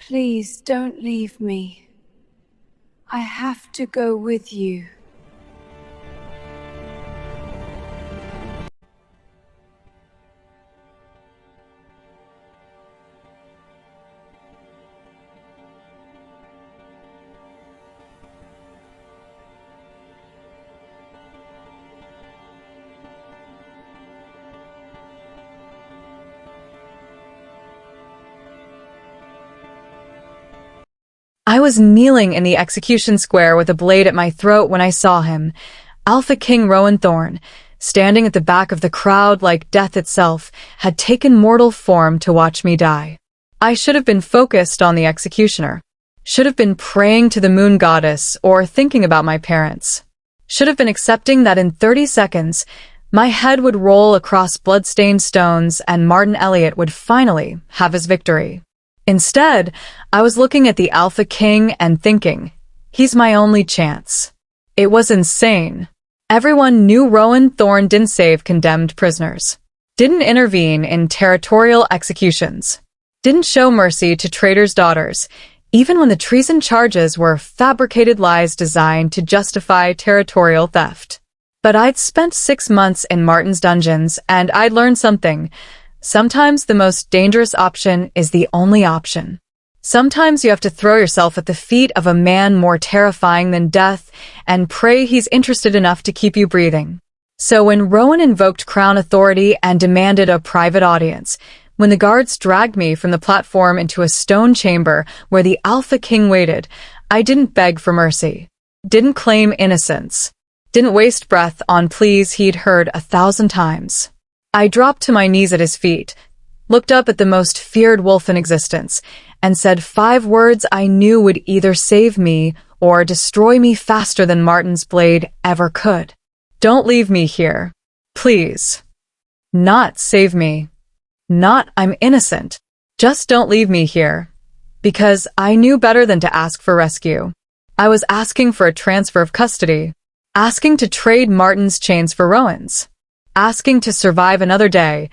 Please don't leave me. I have to go with you. I was kneeling in the execution square with a blade at my throat when I saw him, Alpha King Rowan Thorn, standing at the back of the crowd like death itself, had taken mortal form to watch me die. I should have been focused on the executioner. Should have been praying to the moon goddess or thinking about my parents. Should have been accepting that in 30 seconds, my head would roll across blood-stained stones and Martin Elliot would finally have his victory. Instead, I was looking at the Alpha King and thinking, he's my only chance. It was insane. Everyone knew Rowan Thorn didn't save condemned prisoners, didn't intervene in territorial executions, didn't show mercy to traitors' daughters, even when the treason charges were fabricated lies designed to justify territorial theft. But I'd spent 6 months in Martin's dungeons, and I'd learned something. Sometimes the most dangerous option is the only option. Sometimes you have to throw yourself at the feet of a man more terrifying than death and pray he's interested enough to keep you breathing. So when Rowan invoked Crown authority and demanded a private audience, when the guards dragged me from the platform into a stone chamber where the Alpha King waited, I didn't beg for mercy, didn't claim innocence, didn't waste breath on pleas he'd heard 1,000 times. I dropped to my knees at his feet, looked up at the most feared wolf in existence, and said 5 words I knew would either save me or destroy me faster than Martin's blade ever could. Don't leave me here. Please. Not save me. Not I'm innocent. Just don't leave me here. Because I knew better than to ask for rescue. I was asking for a transfer of custody. Asking to trade Martin's chains for Rowan's. Asking to survive another day,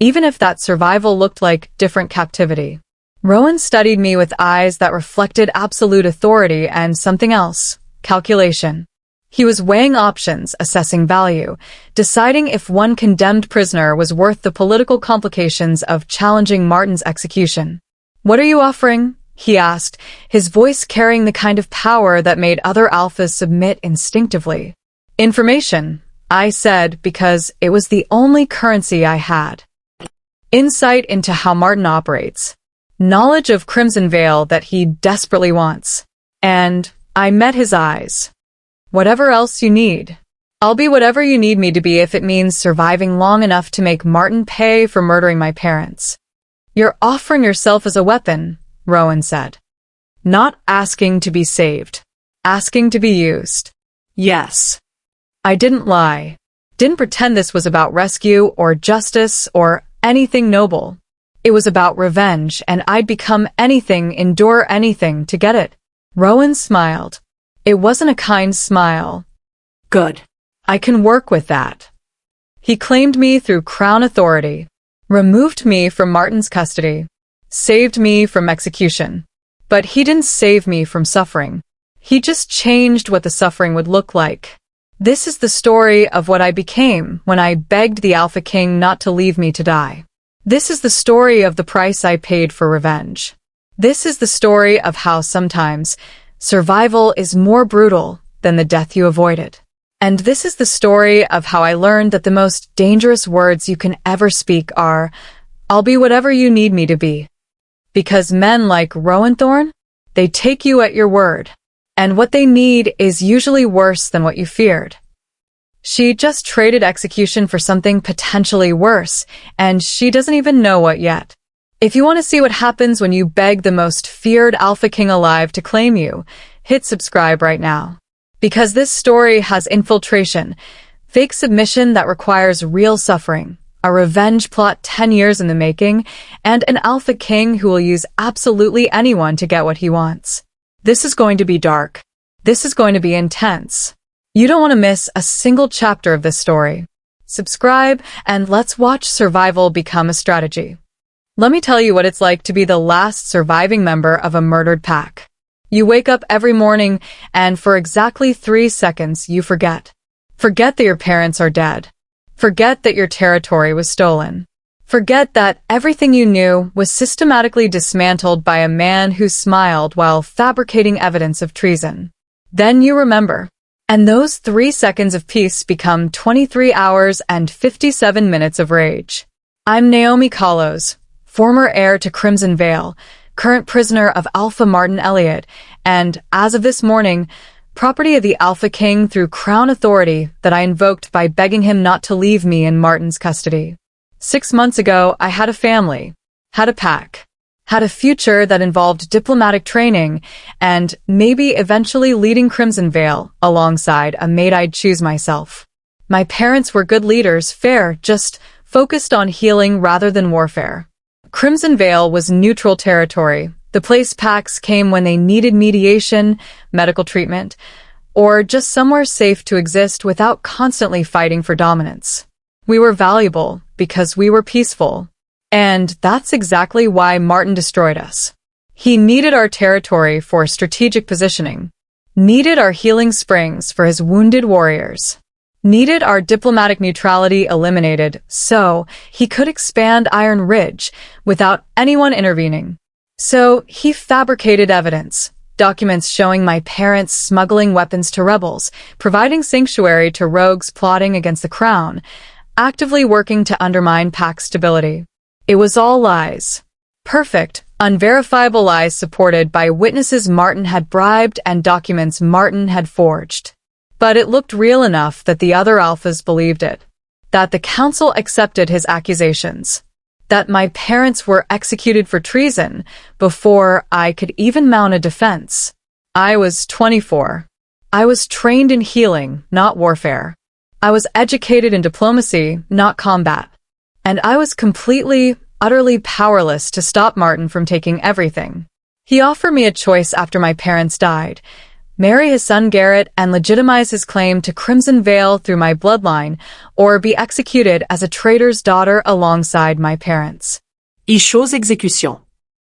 even if that survival looked like different captivity. Rowan studied me with eyes that reflected absolute authority and something else, calculation. He was weighing options, assessing value, deciding if one condemned prisoner was worth the political complications of challenging Martin's execution. "What are you offering?" he asked, his voice carrying the kind of power that made other alphas submit instinctively. "Information," I said, because it was the only currency I had. Insight into how Martin operates. Knowledge of Crimson Veil that he desperately wants. And I met his eyes. "Whatever else you need. I'll be whatever you need me to be if it means surviving long enough to make Martin pay for murdering my parents." "You're offering yourself as a weapon," Rowan said. "Not asking to be saved. Asking to be used." Yes. I didn't lie. Didn't pretend this was about rescue or justice or anything noble. It was about revenge, and I'd become anything, endure anything to get it. Rowan smiled. It wasn't a kind smile. "Good. I can work with that." He claimed me through Crown authority, removed me from Martin's custody, saved me from execution. But he didn't save me from suffering. He just changed what the suffering would look like. This is the story of what I became when I begged the Alpha King not to leave me to die. This is the story of the price I paid for revenge. This is the story of how sometimes survival is more brutal than the death you avoided. And this is the story of how I learned that the most dangerous words you can ever speak are, "I'll be whatever you need me to be." Because men like Rowan Thorn, they take you at your word. And what they need is usually worse than what you feared. She just traded execution for something potentially worse, and she doesn't even know what yet. If you want to see what happens when you beg the most feared Alpha King alive to claim you, hit subscribe right now. Because this story has infiltration, fake submission that requires real suffering, a revenge plot 10 years in the making, and an Alpha King who will use absolutely anyone to get what he wants. This is going to be dark. This is going to be intense. You don't want to miss a single chapter of this story. Subscribe and let's watch survival become a strategy. Let me tell you what it's like to be the last surviving member of a murdered pack. You wake up every morning, and for exactly 3 seconds, you forget. Forget that your parents are dead. Forget that your territory was stolen. Forget that everything you knew was systematically dismantled by a man who smiled while fabricating evidence of treason. Then you remember. And those 3 seconds of peace become 23 hours and 57 minutes of rage. I'm Naomi Kalos, former heir to Crimson Vale, current prisoner of Alpha Martin Elliott, and, as of this morning, property of the Alpha King through Crown authority that I invoked by begging him not to leave me in Martin's custody. 6 months ago, I had a family, had a pack, had a future that involved diplomatic training, and maybe eventually leading Crimson Vale alongside a mate I'd choose myself. My parents were good leaders, fair, just focused on healing rather than warfare. Crimson Vale was neutral territory, the place packs came when they needed mediation, medical treatment, or just somewhere safe to exist without constantly fighting for dominance. We were valuable because we were peaceful. And that's exactly why Martin destroyed us. He needed our territory for strategic positioning, needed our healing springs for his wounded warriors, needed our diplomatic neutrality eliminated so he could expand Iron Ridge without anyone intervening. So he fabricated evidence, documents showing my parents smuggling weapons to rebels, providing sanctuary to rogues plotting against the crown, actively working to undermine pack stability. It was all lies. Perfect, unverifiable lies supported by witnesses Martin had bribed and documents Martin had forged. But it looked real enough that the other alphas believed it. That the council accepted his accusations. That my parents were executed for treason before I could even mount a defense. I was 24. I was trained in healing, not warfare. I was educated in diplomacy, not combat. And I was completely, utterly powerless to stop Martin from taking everything. He offered me a choice after my parents died. Marry his son Garrett and legitimize his claim to Crimson Vale through my bloodline, or be executed as a traitor's daughter alongside my parents. Y chose exécution.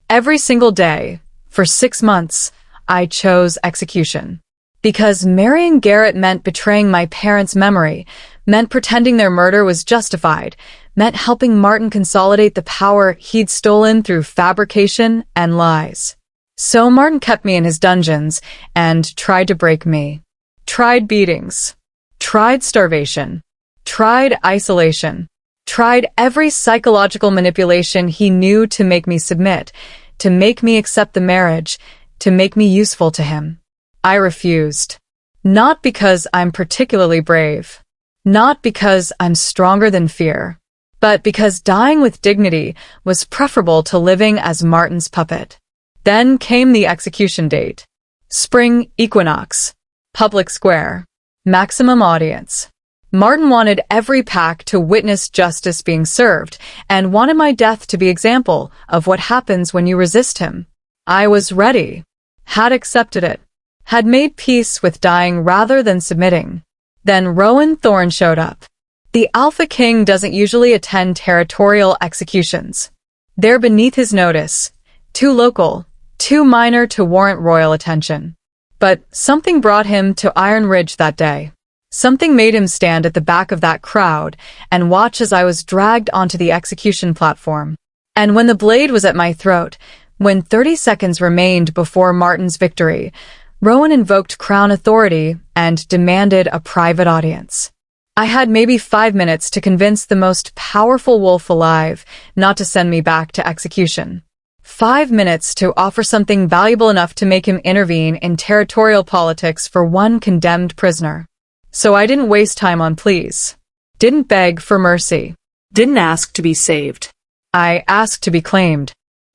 Every single day, for 6 months, I chose execution. Because marrying Garrett meant betraying my parents' memory, meant pretending their murder was justified, meant helping Martin consolidate the power he'd stolen through fabrication and lies. So Martin kept me in his dungeons and tried to break me. Tried beatings. Tried starvation. Tried isolation. Tried every psychological manipulation he knew to make me submit, to make me accept the marriage, to make me useful to him. I refused. Not because I'm particularly brave. Not because I'm stronger than fear. But because dying with dignity was preferable to living as Martin's puppet. Then came the execution date. Spring equinox. Public square. Maximum audience. Martin wanted every pack to witness justice being served, and wanted my death to be example of what happens when you resist him. I was ready. Had accepted it. Had made peace with dying rather than submitting. Then Rowan Thorne showed up. The Alpha King doesn't usually attend territorial executions. They're beneath his notice. Too local. Too minor to warrant royal attention. But something brought him to Iron Ridge that day. Something made him stand at the back of that crowd and watch as I was dragged onto the execution platform. And when the blade was at my throat, when 30 seconds remained before Martin's victory, Rowan invoked Crown authority and demanded a private audience. I had maybe 5 minutes to convince the most powerful wolf alive not to send me back to execution. 5 minutes to offer something valuable enough to make him intervene in territorial politics for one condemned prisoner. So I didn't waste time on pleas. Didn't beg for mercy. Didn't ask to be saved. I asked to be claimed.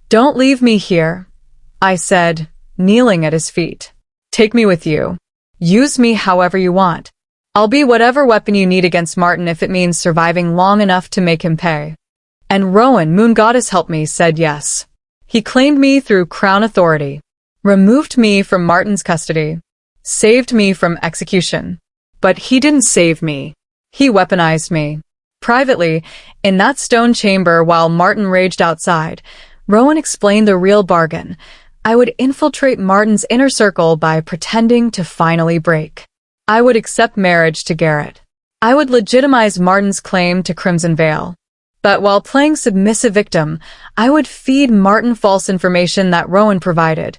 Don't leave me here, I said, kneeling at his feet. Take me with you. Use me however you want. I'll be whatever weapon you need against Martin if it means surviving long enough to make him pay. And Rowan, Moon Goddess, helped me, said yes. He claimed me through Crown authority, removed me from Martin's custody, saved me from execution. But he didn't save me. He weaponized me. Privately, in that stone chamber while Martin raged outside, Rowan explained the real bargain. I would infiltrate Martin's inner circle by pretending to finally break. I would accept marriage to Garrett. I would legitimize Martin's claim to Crimson Vale. But while playing submissive victim, I would feed Martin false information that Rowan provided,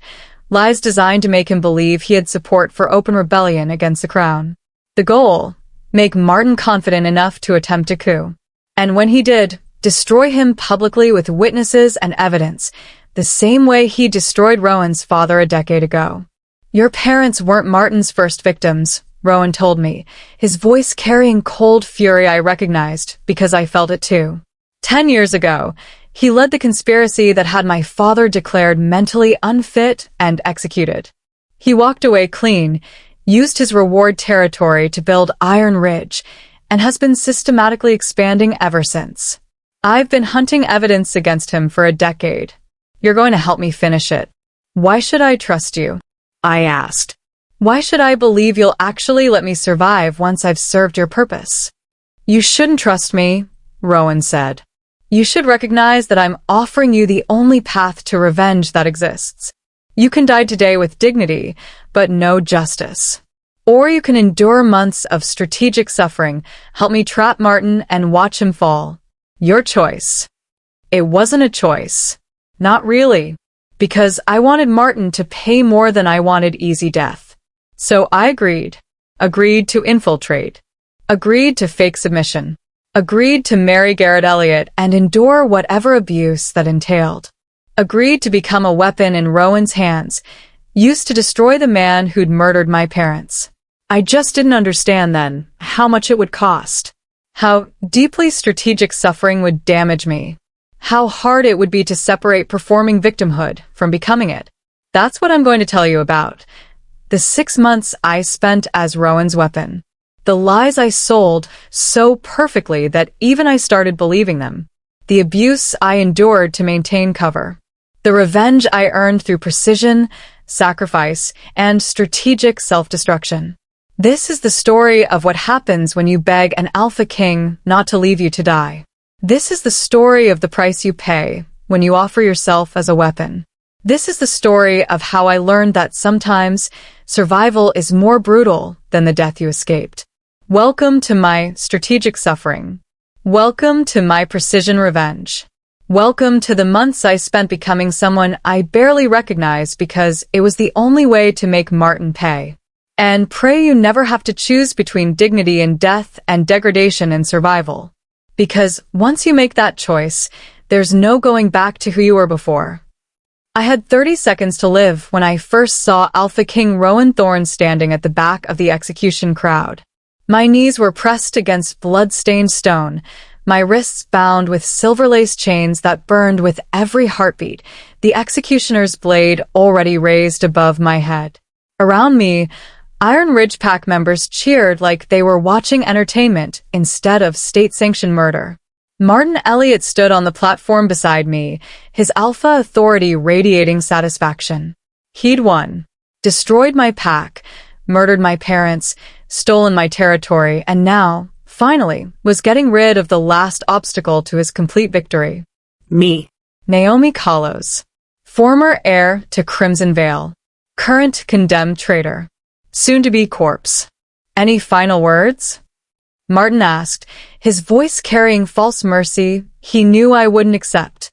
lies designed to make him believe he had support for open rebellion against the crown. The goal: make Martin confident enough to attempt a coup. And when he did, destroy him publicly with witnesses and evidence, the same way he destroyed Rowan's father a decade ago. Your parents weren't Martin's first victims, Rowan told me, his voice carrying cold fury I recognized because I felt it too. 10 years ago, he led the conspiracy that had my father declared mentally unfit and executed. He walked away clean, used his reward territory to build Iron Ridge, and has been systematically expanding ever since. I've been hunting evidence against him for a decade. You're going to help me finish it. Why should I trust you? I asked. Why should I believe you'll actually let me survive once I've served your purpose? You shouldn't trust me, Rowan said. You should recognize that I'm offering you the only path to revenge that exists. You can die today with dignity, but no justice. Or you can endure months of strategic suffering, help me trap Martin and watch him fall. Your choice. It wasn't a choice. Not really. Because I wanted Martin to pay more than I wanted easy death. So I agreed. Agreed to infiltrate. Agreed to fake submission. Agreed to marry Garrett Elliott and endure whatever abuse that entailed. Agreed to become a weapon in Rowan's hands, used to destroy the man who'd murdered my parents. I just didn't understand then how much it would cost. How deeply strategic suffering would damage me. How hard it would be to separate performing victimhood from becoming it. That's what I'm going to tell you about. The 6 months I spent as Rowan's weapon. The lies I sold so perfectly that even I started believing them. The abuse I endured to maintain cover. The revenge I earned through precision, sacrifice, and strategic self-destruction. This is the story of what happens when you beg an alpha king not to leave you to die. This is the story of the price you pay when you offer yourself as a weapon. This is the story of how I learned that sometimes survival is more brutal than the death you escaped. Welcome to my strategic suffering. Welcome to my precision revenge. Welcome to the months I spent becoming someone I barely recognized because it was the only way to make Martin pay. And pray you never have to choose between dignity in death and degradation in survival. Because once you make that choice, there's no going back to who you were before. I had 30 seconds to live when I first saw Alpha King Rowan Thorne standing at the back of the execution crowd. My knees were pressed against blood-stained stone, my wrists bound with silver-lace chains that burned with every heartbeat, the executioner's blade already raised above my head. Around me, Iron Ridge Pack members cheered like they were watching entertainment instead of state-sanctioned murder. Martin Elliott stood on the platform beside me, his alpha authority radiating satisfaction. He'd won. Destroyed my pack, murdered my parents, stolen my territory, and now, finally, was getting rid of the last obstacle to his complete victory. Me. Naomi Kalos. Former heir to Crimson Vale. Current condemned traitor. Soon-to-be corpse. Any final words? Martin asked, his voice carrying false mercy he knew I wouldn't accept.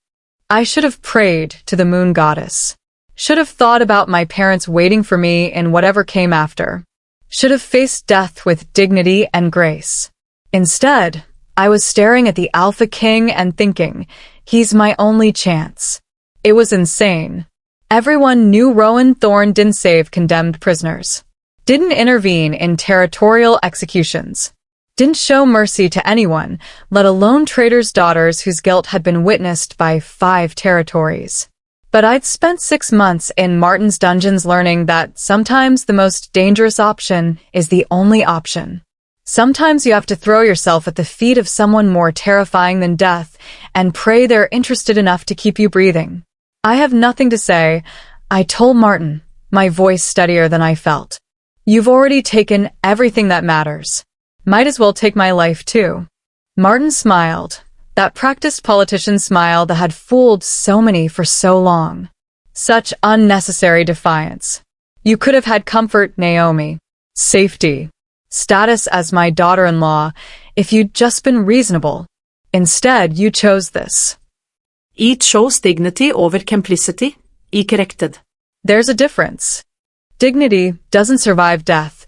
I should have prayed to the moon goddess. Should have thought about my parents waiting for me in whatever came after. Should have faced death with dignity and grace. Instead, I was staring at the Alpha King and thinking, he's my only chance. It was insane. Everyone knew Rowan Thorne didn't save condemned prisoners. Didn't intervene in territorial executions. Didn't show mercy to anyone, let alone traitors' daughters whose guilt had been witnessed by 5 territories. But I'd spent 6 months in Martin's dungeons learning that sometimes the most dangerous option is the only option. Sometimes you have to throw yourself at the feet of someone more terrifying than death and pray they're interested enough to keep you breathing. I have nothing to say, I told Martin, my voice steadier than I felt. You've already taken everything that matters. Might as well take my life too. Martin smiled, that practiced politician smile that had fooled so many for so long. Such unnecessary defiance. You could have had comfort, Naomi, safety, status as my daughter-in-law if you'd just been reasonable. Instead, you chose this. I chose dignity over complicity. I corrected. There's a difference. Dignity doesn't survive death,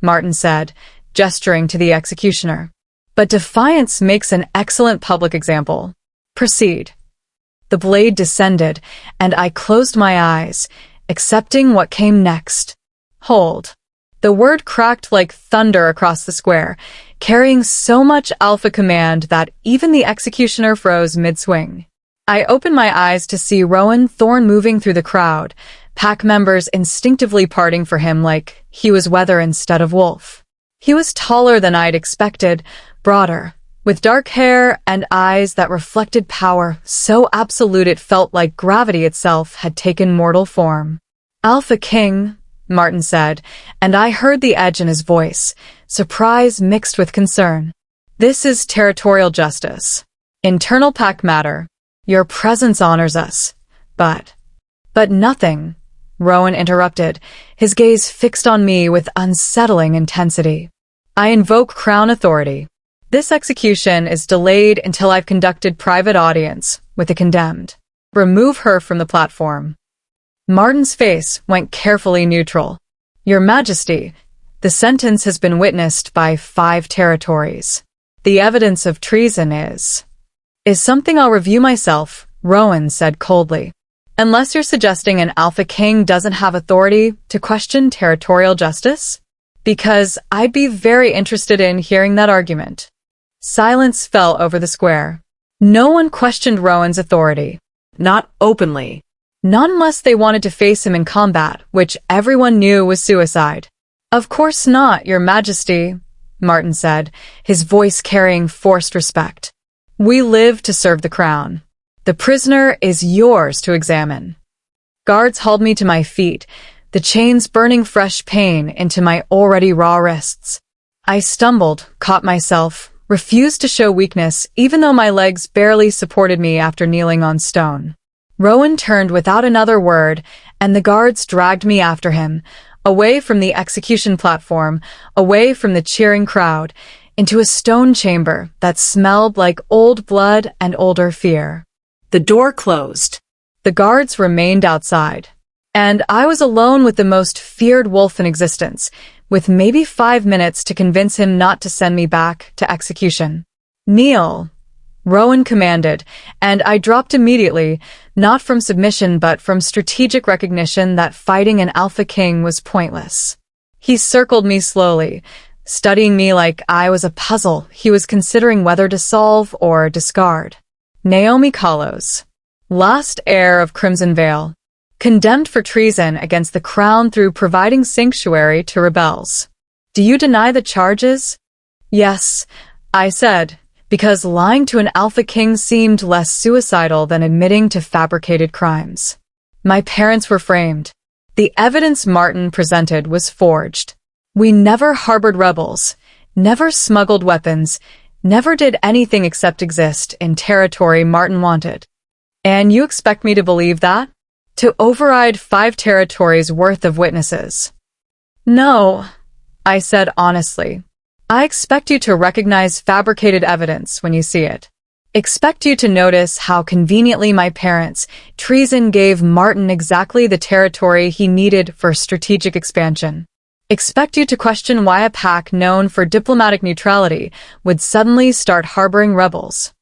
Martin said, gesturing to the executioner. But defiance makes an excellent public example. Proceed. The blade descended, and I closed my eyes, accepting what came next. Hold. The word cracked like thunder across the square, carrying so much alpha command that even the executioner froze mid-swing. I opened my eyes to see Rowan Thorne moving through the crowd, pack members instinctively parting for him like he was weather instead of wolf. He was taller than I'd expected, broader, with dark hair and eyes that reflected power so absolute it felt like gravity itself had taken mortal form. Alpha King, Martin said, and I heard the edge in his voice, surprise mixed with concern. This is territorial justice. Internal pack matter. Your presence honors us. But nothing, Rowan interrupted, his gaze fixed on me with unsettling intensity. I invoke Crown authority. This execution is delayed until I've conducted private audience with the condemned. Remove her from the platform. Martin's face went carefully neutral. Your Majesty, the sentence has been witnessed by 5 territories. The evidence of treason is something I'll review myself, Rowan said coldly. Unless you're suggesting an Alpha King doesn't have authority to question territorial justice? Because I'd be very interested in hearing that argument. Silence fell over the square. No one questioned Rowan's authority. Not openly. Not unless they wanted to face him in combat, which everyone knew was suicide. Of course not, Your Majesty, Martin said, his voice carrying forced respect. We live to serve the crown. The prisoner is yours to examine. Guards hauled me to my feet, the chains burning fresh pain into my already raw wrists. I stumbled, caught myself, refused to show weakness even though my legs barely supported me after kneeling on stone. Rowan turned without another word, and the guards dragged me after him, away from the execution platform, away from the cheering crowd, into a stone chamber that smelled like old blood and older fear. The door closed. The guards remained outside, and I was alone with the most feared wolf in existence, with maybe 5 minutes to convince him not to send me back to execution. Kneel, Rowan commanded, and I dropped immediately, not from submission but from strategic recognition that fighting an Alpha King was pointless. He circled me slowly, studying me like I was a puzzle he was considering whether to solve or discard. Naomi Kalos, last heir of Crimson Vale, condemned for treason against the crown through providing sanctuary to rebels. Do you deny the charges? Yes, I said, because lying to an Alpha King seemed less suicidal than admitting to fabricated crimes. My parents were framed. The evidence Martin presented was forged. We never harbored rebels, never smuggled weapons, never did anything except exist in territory Martin wanted. And you expect me to believe that? To override 5 territories worth of witnesses? No, I said honestly. I expect you to recognize fabricated evidence when you see it. Expect you to notice how conveniently my parents' treason gave Martin exactly the territory he needed for strategic expansion. Expect you to question why a pack known for diplomatic neutrality would suddenly start harboring rebels.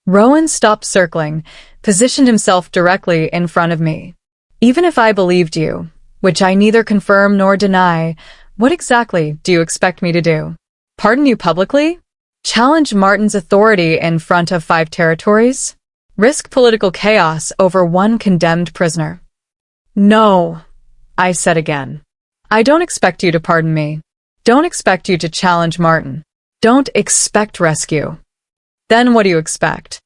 Rowan stopped circling, positioned himself directly in front of me. Even if I believed you, which I neither confirm nor deny, what exactly do you expect me to do? Pardon you publicly? Challenge Martin's authority in front of 5 territories? Risk political chaos over 1 condemned prisoner? No, I said again. I don't expect you to pardon me. Don't expect you to challenge Martin. Don't expect rescue. Then what do you expect?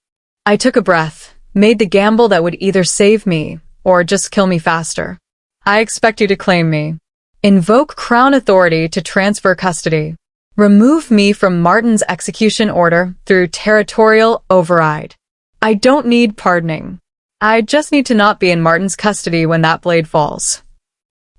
I took a breath, made the gamble that would either save me or just kill me faster. I expect you to claim me. Invoke Crown authority to transfer custody. Remove me from Martin's execution order through territorial override. I don't need pardoning. I just need to not be in Martin's custody when that blade falls.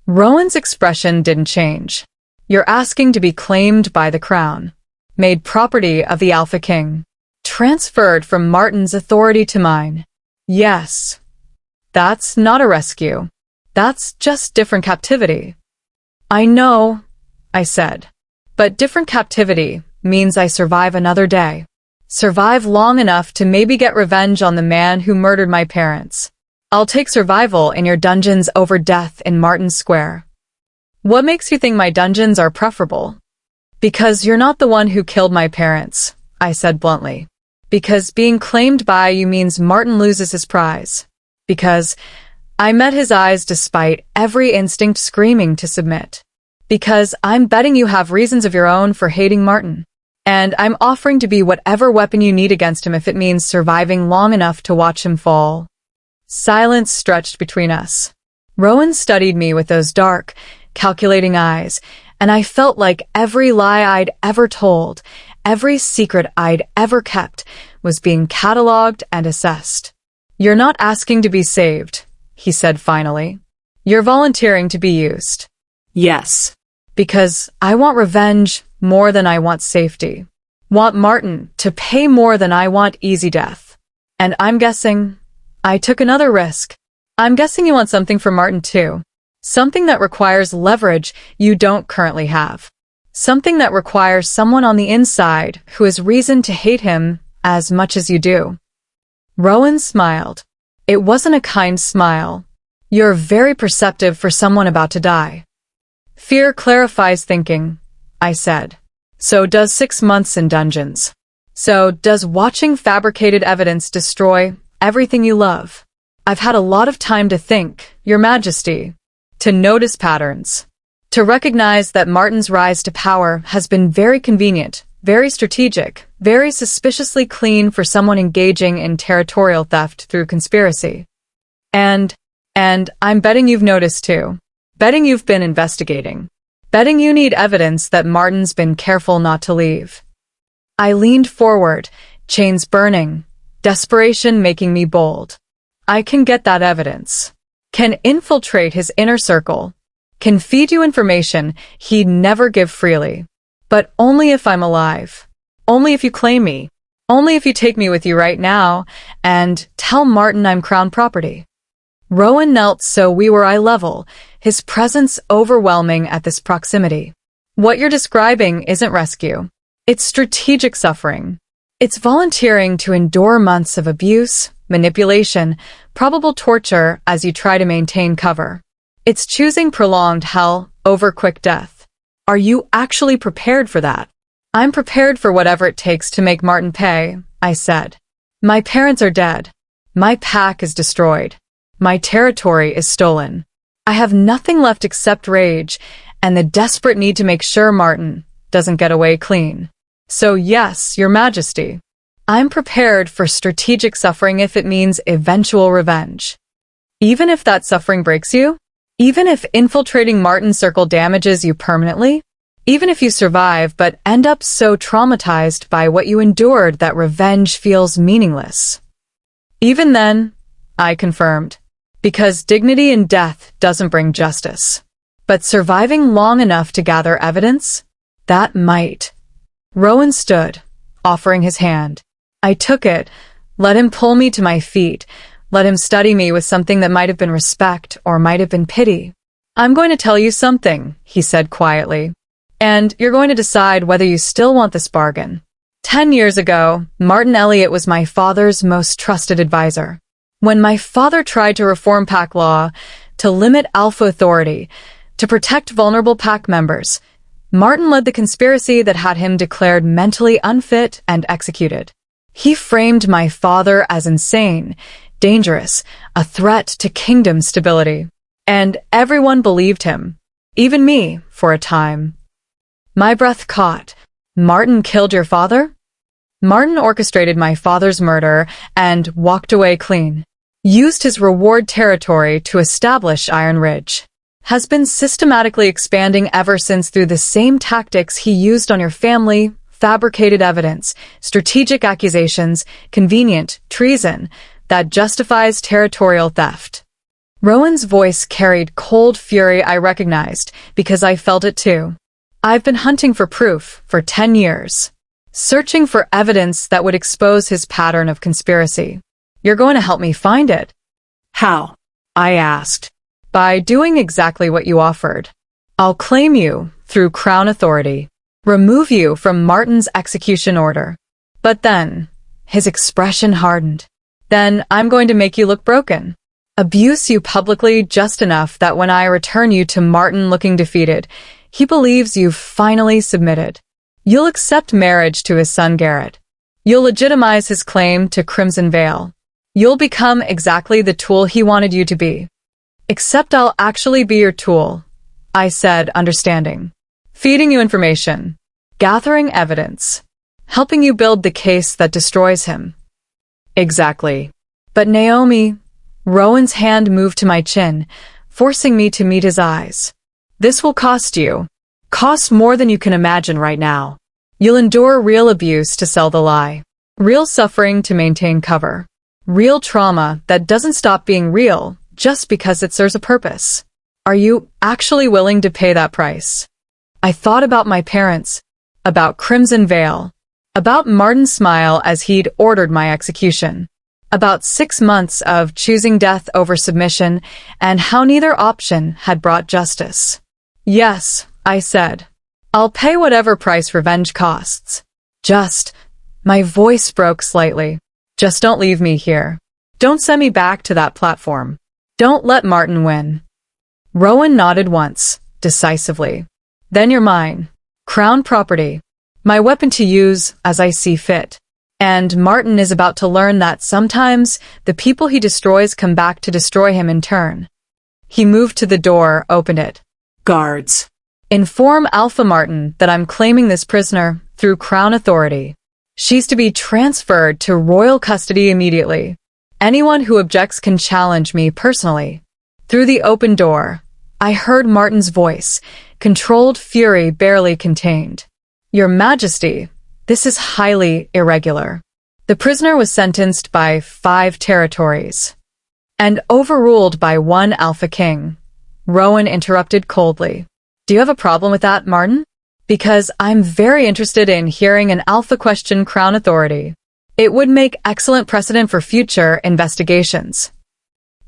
Rowan's expression didn't change. You're asking to be claimed by the crown, made property of the Alpha King, transferred from Martin's authority to mine. Yes. That's not a rescue. That's just different captivity. I know, I said. But different captivity means I survive another day. Survive long enough to maybe get revenge on the man who murdered my parents. I'll take survival in your dungeons over death in Martin Square. What makes you think my dungeons are preferable? Because you're not the one who killed my parents, I said bluntly. Because being claimed by you means Martin loses his prize. Because I met his eyes despite every instinct screaming to submit. Because I'm betting you have reasons of your own for hating Martin. And I'm offering to be whatever weapon you need against him if it means surviving long enough to watch him fall. Silence stretched between us. Rowan studied me with those dark, calculating eyes, and I felt like every lie I'd ever told, every secret I'd ever kept, was being catalogued and assessed. You're not asking to be saved, he said finally. You're volunteering to be used. Yes. Because I want revenge more than I want safety. Want Martin to pay more than I want easy death. And I'm guessing I took another risk. I'm guessing you want something from Martin too. Something that requires leverage you don't currently have. Something that requires someone on the inside who has reason to hate him as much as you do. Rowan smiled. It wasn't a kind smile. You're very perceptive for someone about to die. Fear clarifies thinking, I said. So does 6 months in dungeons. So does watching fabricated evidence destroy everything you love. I've had a lot of time to think, Your Majesty, to notice patterns, to recognize that Martin's rise to power has been very convenient, very strategic, very suspiciously clean for someone engaging in territorial theft through conspiracy. And I'm betting you've noticed too. Betting you've been investigating. Betting you need evidence that Martin's been careful not to leave. I leaned forward, chains burning, desperation making me bold. I can get that evidence. Can infiltrate his inner circle. Can feed you information he'd never give freely. But only if I'm alive. Only if you claim me. Only if you take me with you right now and tell Martin I'm crown property. Rowan knelt so we were eye level, his presence overwhelming at this proximity. What you're describing isn't rescue. It's strategic suffering. It's volunteering to endure months of abuse, manipulation, probable torture as you try to maintain cover. It's choosing prolonged hell over quick death. Are you actually prepared for that? I'm prepared for whatever it takes to make Martin pay, I said. My parents are dead. My pack is destroyed. My territory is stolen. I have nothing left except rage and the desperate need to make sure Martin doesn't get away clean. So yes, Your Majesty, I'm prepared for strategic suffering if it means eventual revenge. Even if that suffering breaks you? Even if infiltrating Martin's circle damages you permanently? Even if you survive but end up so traumatized by what you endured that revenge feels meaningless? Even then, I confirmed. Because dignity in death doesn't bring justice. But surviving long enough to gather evidence? That might. Rowan stood, offering his hand. I took it, let him pull me to my feet, let him study me with something that might have been respect or might have been pity. I'm going to tell you something, he said quietly. And you're going to decide whether you still want this bargain. 10 years ago, Martin Elliott was my father's most trusted advisor. When my father tried to reform pack law, to limit alpha authority, to protect vulnerable pack members, Martin led the conspiracy that had him declared mentally unfit and executed. He framed my father as insane, dangerous, a threat to kingdom stability. And everyone believed him. Even me, for a time. My breath caught. Martin killed your father? Martin orchestrated my father's murder and walked away clean. Used his reward territory to establish Iron Ridge. has been systematically expanding ever since through the same tactics he used on your family: fabricated evidence, strategic accusations, convenient treason that justifies territorial theft. Rowan's voice carried cold fury I recognized because I felt it too. I've been hunting for proof for 10 years, searching for evidence that would expose his pattern of conspiracy. You're going to help me find it? How? I asked. By doing exactly what you offered. I'll claim you through Crown authority, remove you from Martin's execution order. But then, his expression hardened. Then I'm going to make you look broken. Abuse you publicly just enough that when I return you to Martin looking defeated, he believes you've finally submitted. You'll accept marriage to his son Garrett. You'll legitimize his claim to Crimson Vale. You'll become exactly the tool he wanted you to be. Except I'll actually be your tool, I said, understanding. Feeding you information, gathering evidence, helping you build the case that destroys him. Exactly. But Naomi, Rowan's hand moved to my chin, forcing me to meet his eyes. This will cost you. Cost more than you can imagine right now. You'll endure real abuse to sell the lie. Real suffering to maintain cover. Real trauma that doesn't stop being real just because it serves a purpose. Are you actually willing to pay that price? I thought about my parents, about Crimson Vale, about Martin's smile as he'd ordered my execution, about 6 months of choosing death over submission, and how neither option had brought justice. Yes, I said. I'll pay whatever price revenge costs. My voice broke slightly. Just don't leave me here. Don't send me back to that platform. Don't let Martin win. Rowan nodded once, decisively. Then you're mine. Crown property. My weapon to use as I see fit. And Martin is about to learn that sometimes the people he destroys come back to destroy him in turn. He moved to the door, opened it. Guards. Inform Alpha Martin that I'm claiming this prisoner through Crown authority. She's to be transferred to royal custody immediately. Anyone who objects can challenge me personally. Through the open door, I heard Martin's voice, controlled fury barely contained. Your Majesty, this is highly irregular. The prisoner was sentenced by 5 territories and overruled by 1 Alpha King. Rowan interrupted coldly. Do you have a problem with that, Martin? Because I'm very interested in hearing an Alpha question Crown authority. It would make excellent precedent for future investigations.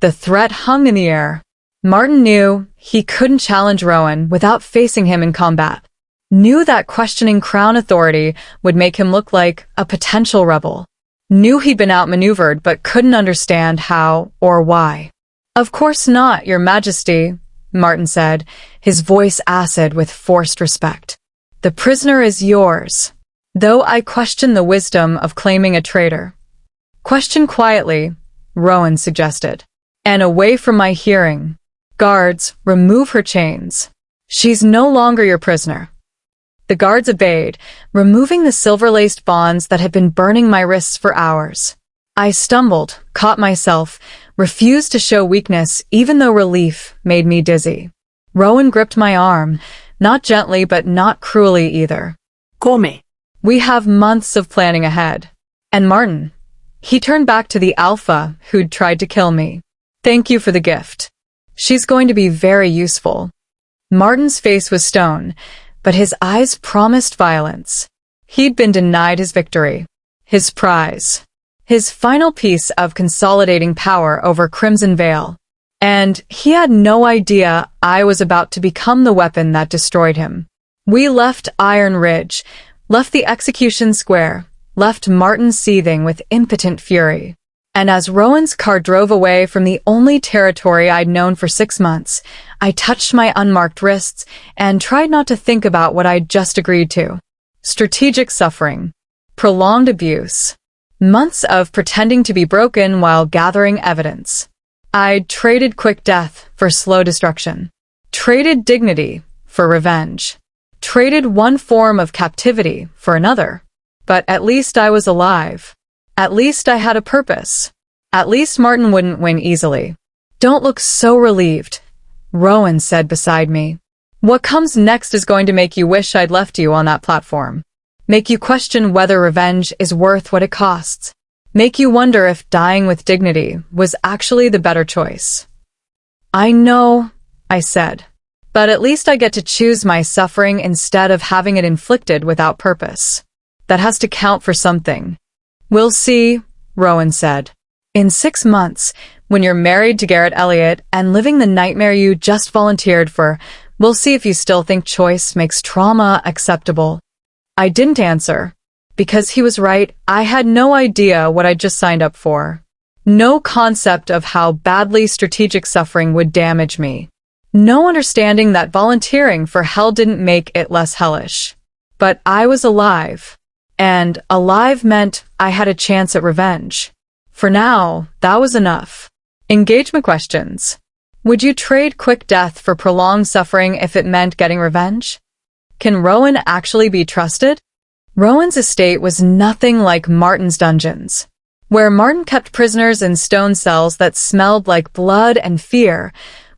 The threat hung in the air. Martin knew he couldn't challenge Rowan without facing him in combat. Knew that questioning Crown authority would make him look like a potential rebel. Knew he'd been outmaneuvered but couldn't understand how or why. Of course not, Your Majesty, Martin said, his voice acid with forced respect. The prisoner is yours. Though I question the wisdom of claiming a traitor. Question quietly, Rowan suggested. And away from my hearing. Guards, remove her chains. She's no longer your prisoner. The guards obeyed, removing the silver-laced bonds that had been burning my wrists for hours. I stumbled, caught myself, refused to show weakness even though relief made me dizzy. Rowan gripped my arm, not gently but not cruelly either. Come. We have months of planning ahead. And Martin, he turned back to the Alpha who'd tried to kill me. Thank you for the gift. She's going to be very useful. Martin's face was stone, but his eyes promised violence. He'd been denied his victory, his prize, his final piece of consolidating power over Crimson Vale. And he had no idea I was about to become the weapon that destroyed him. We left Iron Ridge, left the execution square, left Martin seething with impotent fury. And as Rowan's car drove away from the only territory I'd known for 6 months, I touched my unmarked wrists and tried not to think about what I'd just agreed to. Strategic suffering, prolonged abuse, months of pretending to be broken while gathering evidence. I'd traded quick death for slow destruction, traded dignity for revenge, traded one form of captivity for another. But at least I was alive. At least I had a purpose. At least Martin wouldn't win easily. Don't look so relieved, Rowan said beside me. What comes next is going to make you wish I'd left you on that platform. Make you question whether revenge is worth what it costs. Make you wonder if dying with dignity was actually the better choice. I know, I said. But at least I get to choose my suffering instead of having it inflicted without purpose. That has to count for something. We'll see, Rowan said. In 6 months, when you're married to Garrett Elliott and living the nightmare you just volunteered for, we'll see if you still think choice makes trauma acceptable. I didn't answer. Because he was right, I had no idea what I'd just signed up for. No concept of how badly strategic suffering would damage me. No understanding that volunteering for hell didn't make it less hellish. But I was alive. And alive meant I had a chance at revenge. For now, that was enough. Engagement questions. Would you trade quick death for prolonged suffering if it meant getting revenge? Can Rowan actually be trusted? Rowan's estate was nothing like Martin's dungeons. Where Martin kept prisoners in stone cells that smelled like blood and fear,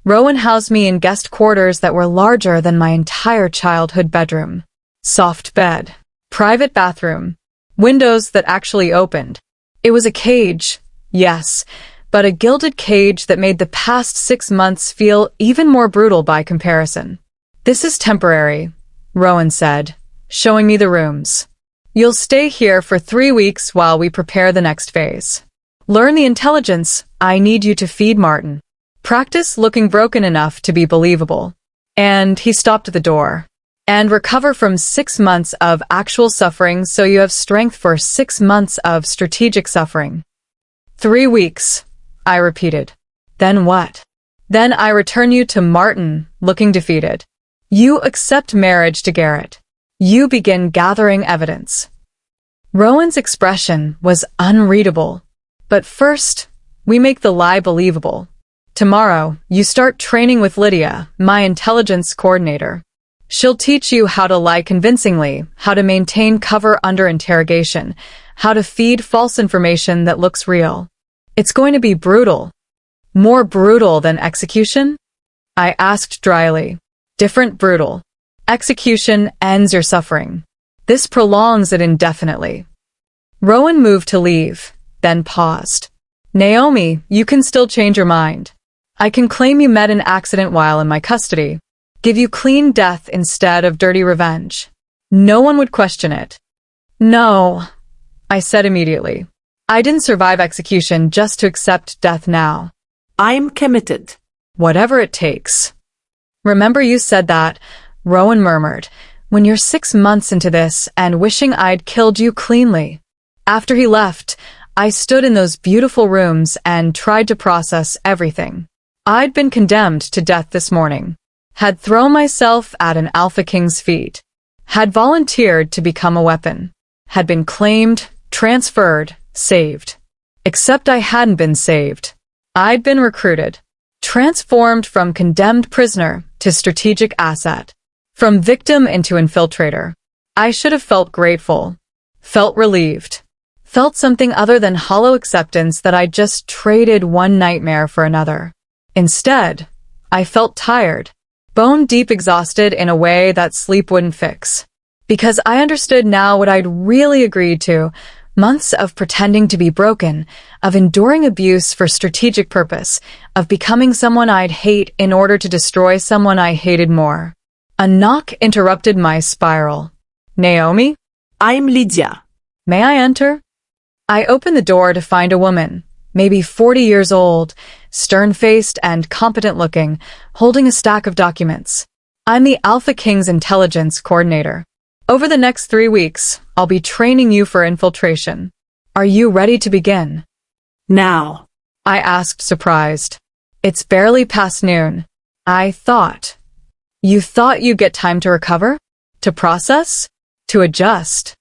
Rowan housed me in guest quarters that were larger than my entire childhood bedroom. Soft bed. Private bathroom. Windows that actually opened. It was a cage, yes, but a gilded cage that made the past 6 months feel even more brutal by comparison. This is temporary, Rowan said, showing me the rooms. You'll stay here for 3 weeks while we prepare the next phase. Learn the intelligence I need you to feed Martin. Practice looking broken enough to be believable. And he stopped at the door. And recover from 6 months of actual suffering so you have strength for 6 months of strategic suffering. 3 weeks, I repeated. Then what? Then I return you to Martin, looking defeated. You accept marriage to Garrett. You begin gathering evidence. Rowan's expression was unreadable. But first, we make the lie believable. Tomorrow, you start training with Lydia, my intelligence coordinator. She'll teach you how to lie convincingly, how to maintain cover under interrogation, how to feed false information that looks real. It's going to be brutal. More brutal than execution? I asked dryly. Different brutal. Execution ends your suffering. This prolongs it indefinitely. Rowan moved to leave, then paused. Naomi, you can still change your mind. I can claim you met an accident while in my custody. Give you clean death instead of dirty revenge. No one would question it. No, I said immediately. I didn't survive execution just to accept death now. I'm committed. Whatever it takes. Remember you said that, Rowan murmured, when you're 6 months into this and wishing I'd killed you cleanly. After he left, I stood in those beautiful rooms and tried to process everything. I'd been condemned to death this morning. Had thrown myself at an Alpha King's feet. Had volunteered to become a weapon. Had been claimed, transferred, saved. Except I hadn't been saved. I'd been recruited. Transformed from condemned prisoner to strategic asset. From victim into infiltrator. I should have felt grateful. Felt relieved. Felt something other than hollow acceptance that I just traded one nightmare for another. Instead, I felt tired. Bone deep exhausted in a way that sleep wouldn't fix. Because I understood now what I'd really agreed to. Months of pretending to be broken, of enduring abuse for strategic purpose, of becoming someone I'd hate in order to destroy someone I hated more. A knock interrupted my spiral. Naomi? I'm Lydia. May I enter? I opened the door to find a woman, maybe 40 years old, stern-faced and competent-looking, holding a stack of documents. I'm the Alpha King's intelligence coordinator. Over the next 3 weeks, I'll be training you for infiltration. Are you ready to begin? Now. I asked, surprised. It's barely past noon. I thought. You thought you'd get time to recover? To process? To adjust?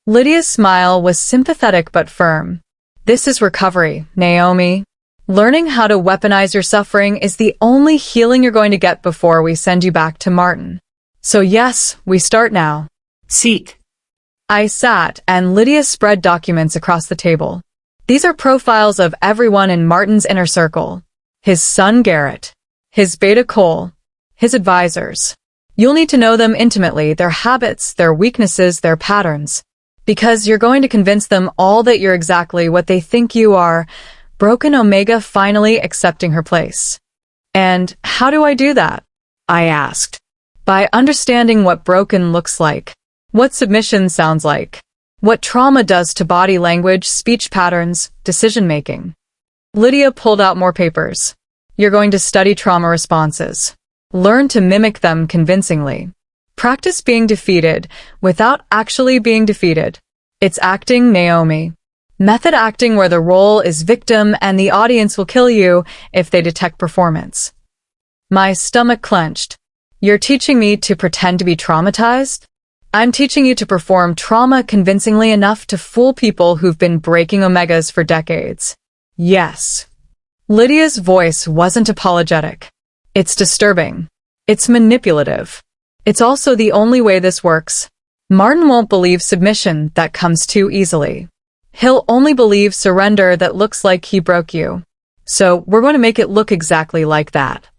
Lydia's smile was sympathetic but firm. This is recovery, Naomi. Learning how to weaponize your suffering is the only healing you're going to get before we send you back to Martin. So yes, we start now. Seat. I sat, and Lydia spread documents across the table. These are profiles of everyone in Martin's inner circle. His son Garrett. his beta Cole, his advisors. You'll need to know them intimately, their habits, their weaknesses, their patterns. Because you're going to convince them all that you're exactly what they think you are. Broken Omega finally accepting her place. And how do I do that? I asked. By understanding what broken looks like, what submission sounds like, what trauma does to body language, speech patterns, decision-making. Lydia pulled out more papers. You're going to study trauma responses. Learn to mimic them convincingly. Practice being defeated without actually being defeated. It's acting, Naomi. Method acting where the role is victim and the audience will kill you if they detect performance. My stomach clenched. You're teaching me to pretend to be traumatized? I'm teaching you to perform trauma convincingly enough to fool people who've been breaking omegas for decades. Yes. Lydia's voice wasn't apologetic. It's disturbing. It's manipulative. It's also the only way this works. Martin won't believe submission that comes too easily. He'll only believe surrender that looks like he broke you. So we're going to make it look exactly like that.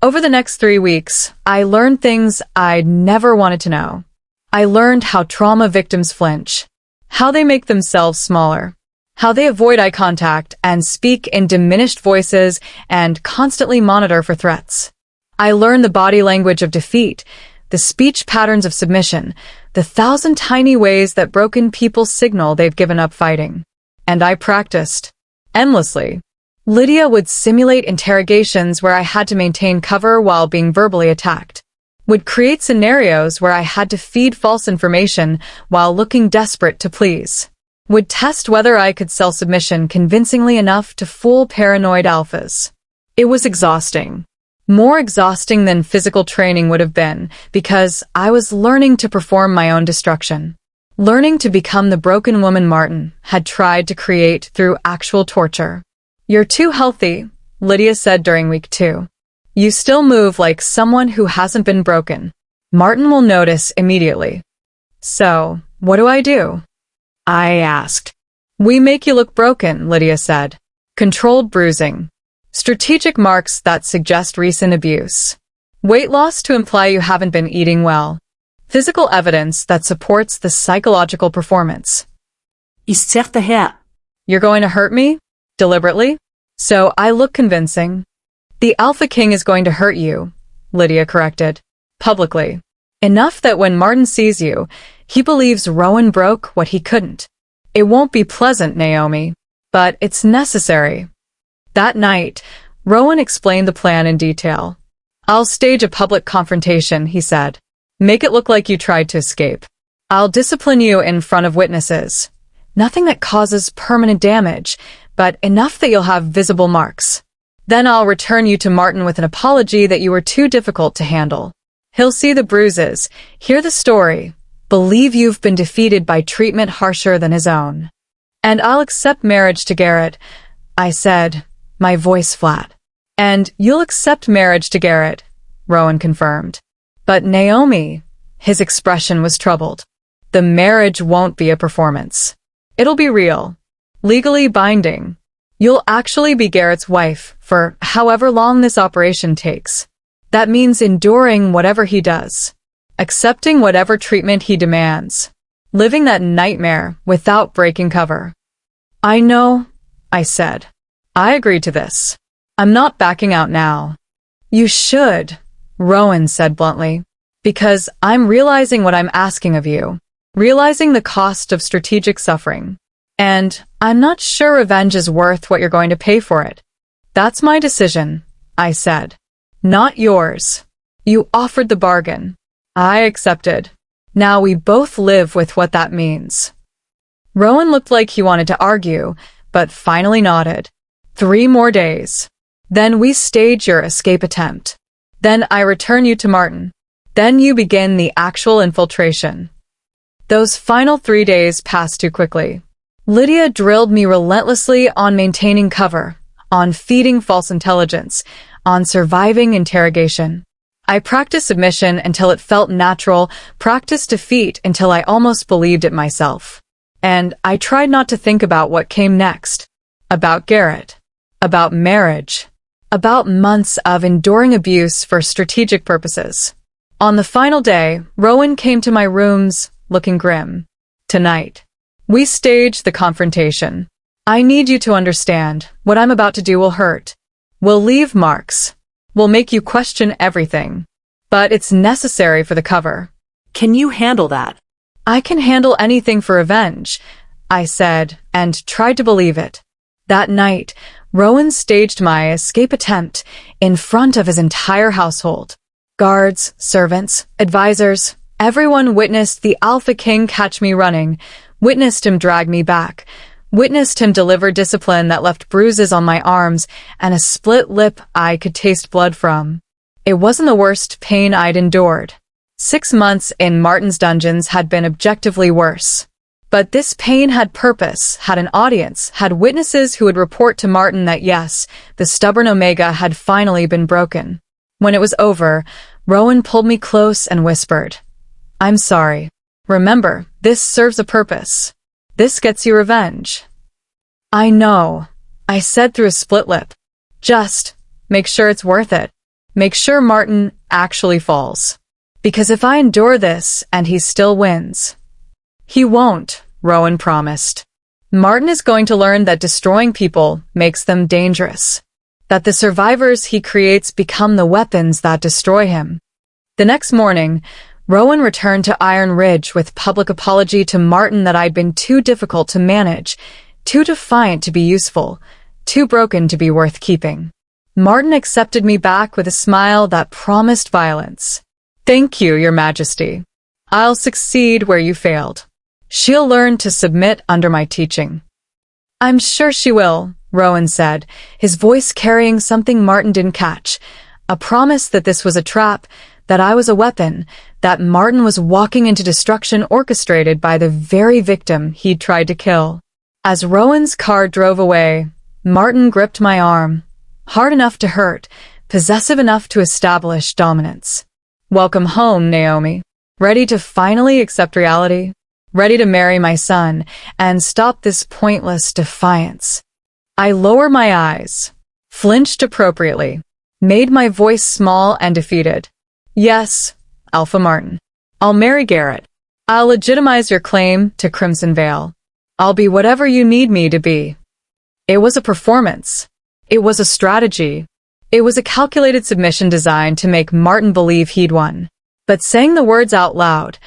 Over the next 3 weeks, I learned things I never wanted to know. I learned how trauma victims flinch, how they make themselves smaller, how they avoid eye contact and speak in diminished voices and constantly monitor for threats. I learned the body language of defeat, the speech patterns of submission, the 1,000 tiny ways that broken people signal they've given up fighting. And I practiced. Endlessly. Lydia would simulate interrogations where I had to maintain cover while being verbally attacked. Would create scenarios where I had to feed false information while looking desperate to please. Would test whether I could sell submission convincingly enough to fool paranoid alphas. It was exhausting. More exhausting than physical training would have been, because I was learning to perform my own destruction. Learning to become the broken woman Martin had tried to create through actual torture. You're too healthy, Lydia said during week 2. You still move like someone who hasn't been broken. Martin will notice immediately. So, what do I do? I asked. We make you look broken, Lydia said. Controlled bruising. Strategic marks that suggest recent abuse. Weight loss to imply you haven't been eating well. Physical evidence that supports the psychological performance. You're going to hurt me? Deliberately? So I look convincing. The Alpha King is going to hurt you, Lydia corrected. Publicly. Enough that when Martin sees you, he believes Rowan broke what he couldn't. It won't be pleasant, Naomi, but it's necessary. That night, Rowan explained the plan in detail. I'll stage a public confrontation, he said. Make it look like you tried to escape. I'll discipline you in front of witnesses. Nothing that causes permanent damage, but enough that you'll have visible marks. Then I'll return you to Martin with an apology that you were too difficult to handle. He'll see the bruises, hear the story, believe you've been defeated by treatment harsher than his own. And I'll accept marriage to Garrett, I said, my voice flat. And you'll accept marriage to Garrett, Rowan confirmed. But Naomi, his expression was troubled. The marriage won't be a performance. It'll be real. Legally binding. You'll actually be Garrett's wife for however long this operation takes. That means enduring whatever he does. Accepting whatever treatment he demands. Living that nightmare without breaking cover. I know, I said. I agree to this. I'm not backing out now. You should, Rowan said bluntly. Because I'm realizing what I'm asking of you. Realizing the cost of strategic suffering. And I'm not sure revenge is worth what you're going to pay for it. That's my decision, I said. Not yours. You offered the bargain. I accepted. Now we both live with what that means. Rowan looked like he wanted to argue, but finally nodded. 3 more days. Then we stage your escape attempt. Then I return you to Martin. Then you begin the actual infiltration. Those final 3 days passed too quickly. Lydia drilled me relentlessly on maintaining cover, on feeding false intelligence, on surviving interrogation. I practiced submission until it felt natural, practiced defeat until I almost believed it myself. And I tried not to think about what came next. About Garrett. About marriage. About months of enduring abuse for strategic purposes. On the final day, Rowan came to my rooms, looking grim. Tonight, we staged the confrontation. I need you to understand, what I'm about to do will hurt. Will leave marks. Will make you question everything. But it's necessary for the cover. Can you handle that? I can handle anything for revenge, I said, and tried to believe it. That night, Rowan staged my escape attempt in front of his entire household. Guards, servants, advisors, everyone witnessed the Alpha King catch me running, witnessed him drag me back, witnessed him deliver discipline that left bruises on my arms and a split lip I could taste blood from. It wasn't the worst pain I'd endured. 6 months in Martin's dungeons had been objectively worse. But this pain had purpose, had an audience, had witnesses who would report to Martin that yes, the stubborn Omega had finally been broken. When it was over, Rowan pulled me close and whispered, "I'm sorry. Remember, this serves a purpose. This gets you revenge." "I know," I said through a split lip. "Just make sure it's worth it. Make sure Martin actually falls. Because if I endure this and he still wins..." "He won't," Rowan promised. "Martin is going to learn that destroying people makes them dangerous. That the survivors he creates become the weapons that destroy him." The next morning, Rowan returned to Iron Ridge with public apology to Martin that I'd been too difficult to manage, too defiant to be useful, too broken to be worth keeping. Martin accepted me back with a smile that promised violence. "Thank you, Your Majesty. I'll succeed where you failed. She'll learn to submit under my teaching." "I'm sure she will," Rowan said, his voice carrying something Martin didn't catch, a promise that this was a trap, that I was a weapon, that Martin was walking into destruction orchestrated by the very victim he'd tried to kill. As Rowan's car drove away, Martin gripped my arm, hard enough to hurt, possessive enough to establish dominance. "Welcome home, Naomi. Ready to finally accept reality? Ready to marry my son and stop this pointless defiance?" I lowered my eyes, flinched appropriately, made my voice small and defeated. "Yes, Alpha Martin. I'll marry Garrett. I'll legitimize your claim to Crimson Vale. I'll be whatever you need me to be." It was a performance. It was a strategy. It was a calculated submission designed to make Martin believe he'd won. But saying the words out loud,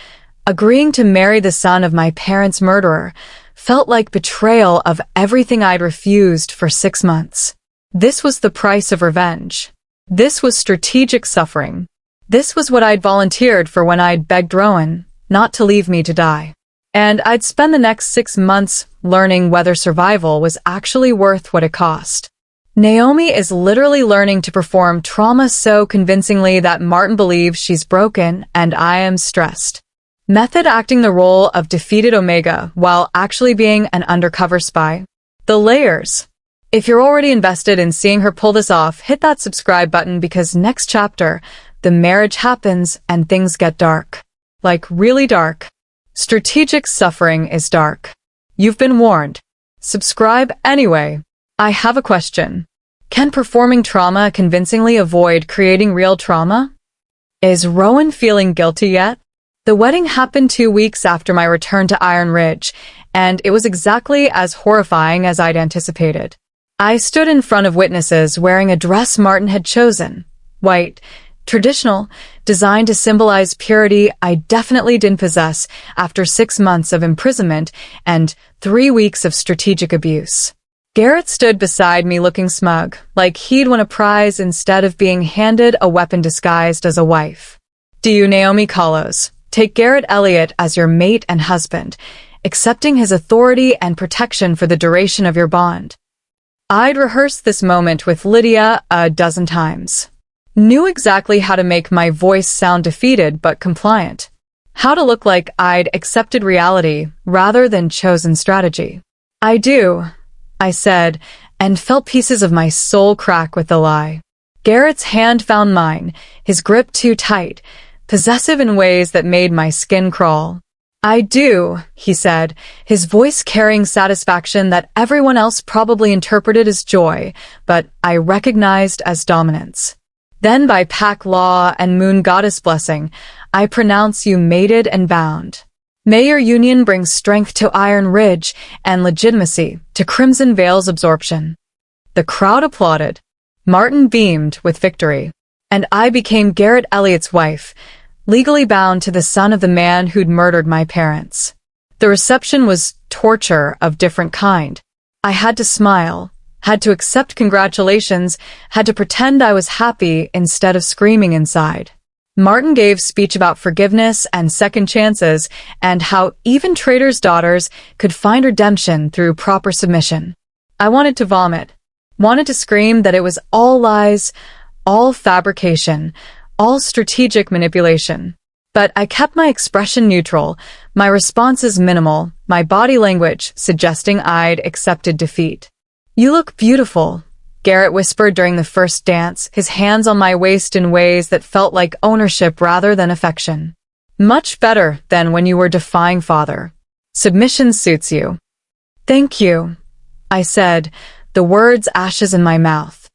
agreeing to marry the son of my parents' murderer, felt like betrayal of everything I'd refused for 6 months. This was the price of revenge. This was strategic suffering. This was what I'd volunteered for when I'd begged Rowan not to leave me to die. And I'd spend the next 6 months learning whether survival was actually worth what it cost. Naomi is literally learning to perform trauma so convincingly that Martin believes she's broken and I am stressed. Method acting the role of defeated Omega while actually being an undercover spy. The layers. If you're already invested in seeing her pull this off, hit that subscribe button because next chapter, the marriage happens and things get dark. Like really dark. Strategic suffering is dark. You've been warned. Subscribe anyway. I have a question. Can performing trauma convincingly avoid creating real trauma? Is Rowan feeling guilty yet? The wedding happened 2 weeks after my return to Iron Ridge, and it was exactly as horrifying as I'd anticipated. I stood in front of witnesses wearing a dress Martin had chosen. White, traditional, designed to symbolize purity I definitely didn't possess after 6 months of imprisonment and 3 weeks of strategic abuse. Garrett stood beside me looking smug, like he'd won a prize instead of being handed a weapon disguised as a wife. "Do you, Naomi Kalos, take Garrett Elliott as your mate and husband, accepting his authority and protection for the duration of your bond?" I'd rehearsed this moment with Lydia a dozen times. Knew exactly how to make my voice sound defeated but compliant. How to look like I'd accepted reality rather than chosen strategy. "I do," I said, and felt pieces of my soul crack with the lie. Garrett's hand found mine, his grip too tight, possessive in ways that made my skin crawl. I do, he said, his voice carrying satisfaction that everyone else probably interpreted as joy, but I recognized as dominance. Then by pack law and moon goddess blessing, I pronounce you mated and bound. May your union bring strength to Iron Ridge and legitimacy to Crimson Vale's absorption. The crowd applauded. Martin beamed with victory. And I became Garrett Elliott's wife, legally bound to the son of the man who'd murdered my parents. The reception was torture of different kind. I had to smile, had to accept congratulations, had to pretend I was happy instead of screaming inside. Martin gave speech about forgiveness and second chances and how even traitors' daughters could find redemption through proper submission. I wanted to vomit, wanted to scream that it was all lies, all fabrication, all strategic manipulation. But I kept my expression neutral, my responses minimal, my body language suggesting I'd accepted defeat. "You look beautiful," Garrett whispered during the first dance, his hands on my waist in ways that felt like ownership rather than affection. "Much better than when you were defying father. Submission suits you." "Thank you," I said, the words ashes in my mouth.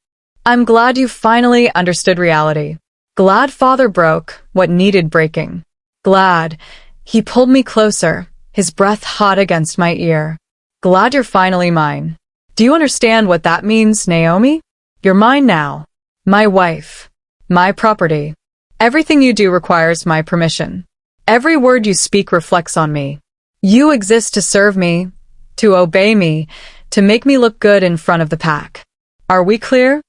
"I'm glad you finally understood reality. Glad father broke what needed breaking. Glad." He pulled me closer, his breath hot against my ear. "Glad you're finally mine. Do you understand what that means, Naomi? You're mine now. My wife. My property. Everything you do requires my permission. Every word you speak reflects on me. You exist to serve me, to obey me, to make me look good in front of the pack. Are we clear?"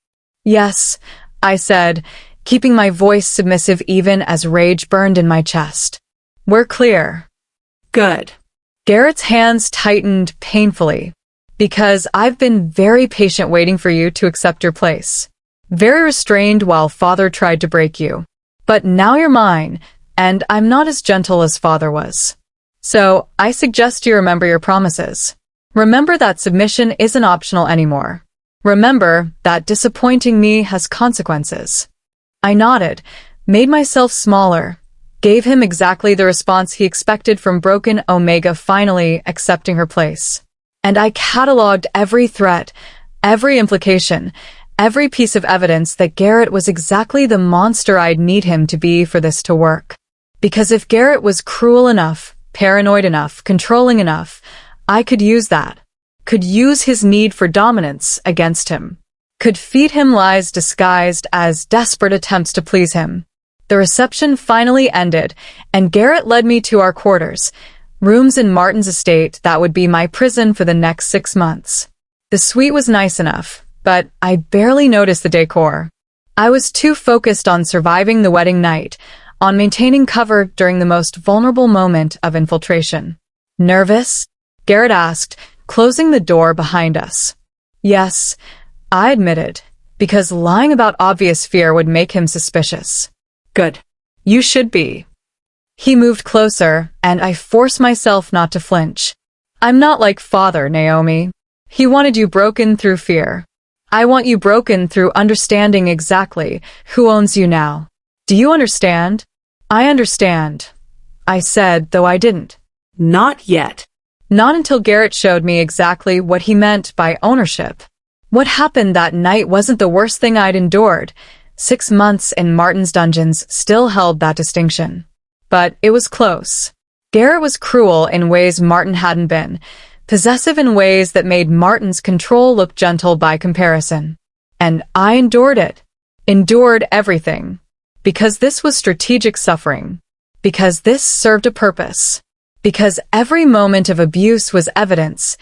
"Yes," I said, keeping my voice submissive even as rage burned in my chest. "We're clear." Good. Garrett's hands tightened painfully. "Because I've been very patient waiting for you to accept your place. Very restrained while father tried to break you. But now you're mine, and I'm not as gentle as father was. So I suggest you remember your promises. Remember that submission isn't optional anymore. Remember that disappointing me has consequences." I nodded, made myself smaller, gave him exactly the response he expected from broken Omega finally accepting her place. And I cataloged every threat, every implication, every piece of evidence that Garrett was exactly the monster I'd need him to be for this to work. Because if Garrett was cruel enough, paranoid enough, controlling enough, I could use that. Could use his need for dominance against him. Could feed him lies disguised as desperate attempts to please him. The reception finally ended, and Garrett led me to our quarters, rooms in Martin's estate that would be my prison for the next 6 months. The suite was nice enough, but I barely noticed the decor. I was too focused on surviving the wedding night, on maintaining cover during the most vulnerable moment of infiltration. "Nervous?" Garrett asked, closing the door behind us. "Yes," I admitted, because lying about obvious fear would make him suspicious. Good. "You should be." He moved closer, and I forced myself not to flinch. "I'm not like father, Naomi. He wanted you broken through fear. I want you broken through understanding exactly who owns you now. Do you understand?" "I understand," I said, though I didn't. Not yet. Not until Garrett showed me exactly what he meant by ownership. What happened that night wasn't the worst thing I'd endured. 6 months in Martin's dungeons still held that distinction. But it was close. Garrett was cruel in ways Martin hadn't been, possessive in ways that made Martin's control look gentle by comparison. And I endured it. Endured everything. Because this was strategic suffering. Because this served a purpose. Because every moment of abuse was evidence.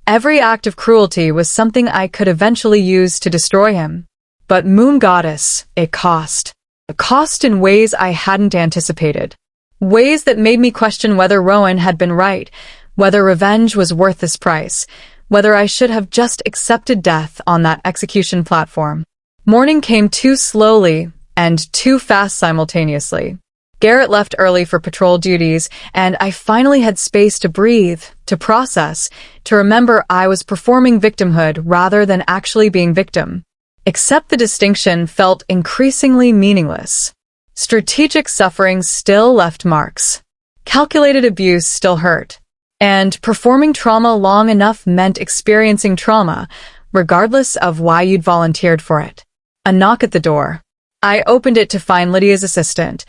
Every act of cruelty was something I could eventually use to destroy him. But Moon Goddess, it cost. A cost in ways I hadn't anticipated. Ways that made me question whether Rowan had been right, whether revenge was worth this price, whether I should have just accepted death on that execution platform. Morning came too slowly and too fast simultaneously. Garrett left early for patrol duties, and I finally had space to breathe, to process, to remember I was performing victimhood rather than actually being victim. Except the distinction felt increasingly meaningless. Strategic suffering still left marks. Calculated abuse still hurt. And performing trauma long enough meant experiencing trauma, regardless of why you'd volunteered for it. A knock at the door. I opened it to find Lydia's assistant,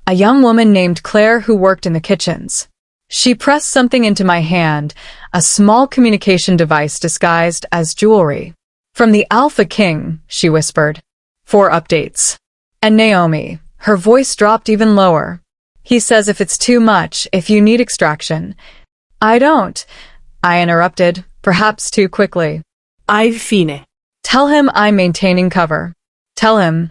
a young woman named Claire who worked in the kitchens. She pressed something into my hand, a small communication device disguised as jewelry. "From the Alpha King," she whispered. "4 updates." And Naomi, her voice dropped even lower. "He says if it's too much, if you need extraction." "I don't," I interrupted, perhaps too quickly. Fine. "Tell him I'm maintaining cover. Tell him."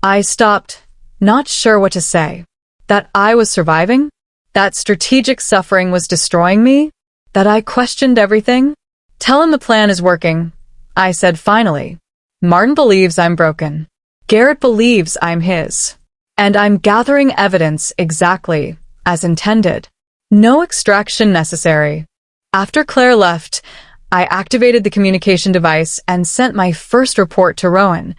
I stopped, not sure what to say. That I was surviving? That strategic suffering was destroying me? That I questioned everything? "Tell him the plan is working," I said finally. "Martin believes I'm broken. Garrett believes I'm his. And I'm gathering evidence exactly as intended. No extraction necessary." After Claire left, I activated the communication device and sent my first report to Rowan.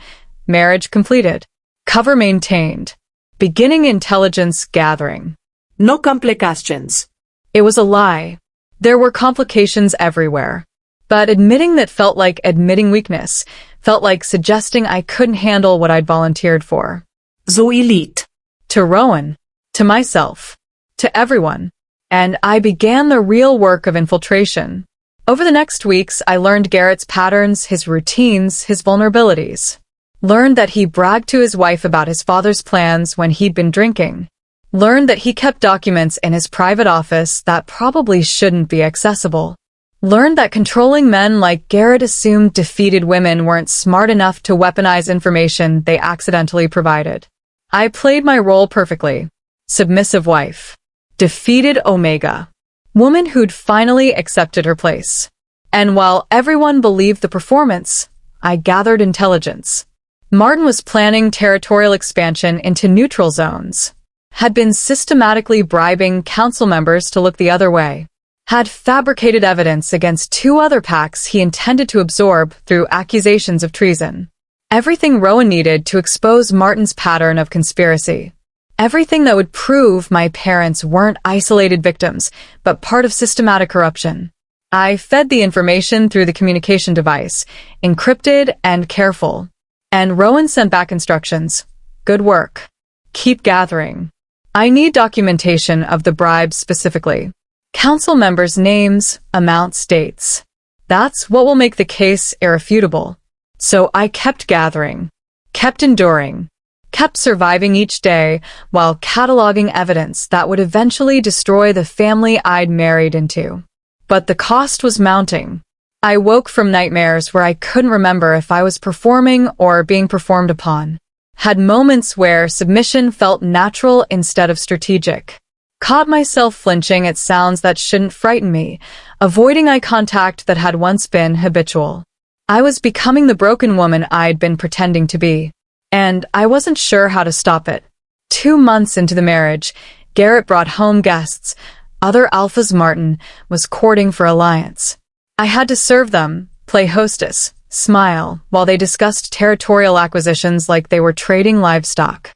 Marriage completed. Cover maintained. Beginning intelligence gathering. No complications. It was a lie. There were complications everywhere. But admitting that felt like admitting weakness, felt like suggesting I couldn't handle what I'd volunteered for. So elite. To Rowan. To myself. To everyone. And I began the real work of infiltration. Over the next weeks, I learned Garrett's patterns, his routines, his vulnerabilities. Learned that he bragged to his wife about his father's plans when he'd been drinking. Learned that he kept documents in his private office that probably shouldn't be accessible. Learned that controlling men like Garrett assumed defeated women weren't smart enough to weaponize information they accidentally provided. I played my role perfectly. Submissive wife. Defeated Omega. Woman who'd finally accepted her place. And while everyone believed the performance, I gathered intelligence. Martin was planning territorial expansion into neutral zones. Had been systematically bribing council members to look the other way. Had fabricated evidence against 2 other packs he intended to absorb through accusations of treason. Everything Rowan needed to expose Martin's pattern of conspiracy. Everything that would prove my parents weren't isolated victims, but part of systematic corruption. I fed the information through the communication device, encrypted and careful. And Rowan sent back instructions. "Good work. Keep gathering. I need documentation of the bribes specifically. Council members' names, amounts, dates. That's what will make the case irrefutable." So I kept gathering, kept enduring, kept surviving each day while cataloging evidence that would eventually destroy the family I'd married into. But the cost was mounting. I woke from nightmares where I couldn't remember if I was performing or being performed upon. Had moments where submission felt natural instead of strategic. Caught myself flinching at sounds that shouldn't frighten me, avoiding eye contact that had once been habitual. I was becoming the broken woman I'd been pretending to be. And I wasn't sure how to stop it. 2 months into the marriage, Garrett brought home guests. Other alphas Martin was courting for alliance. I had to serve them, play hostess, smile, while they discussed territorial acquisitions like they were trading livestock.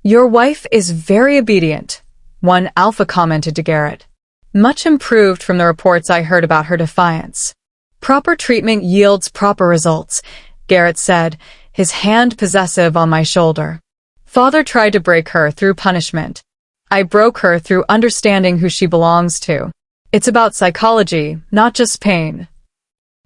"Your wife is very obedient," one alpha commented to Garrett. Much improved from the reports I heard about her defiance. "Proper treatment yields proper results," Garrett said, his hand possessive on my shoulder. "Father tried to break her through punishment. I broke her through understanding who she belongs to. It's about psychology, not just pain."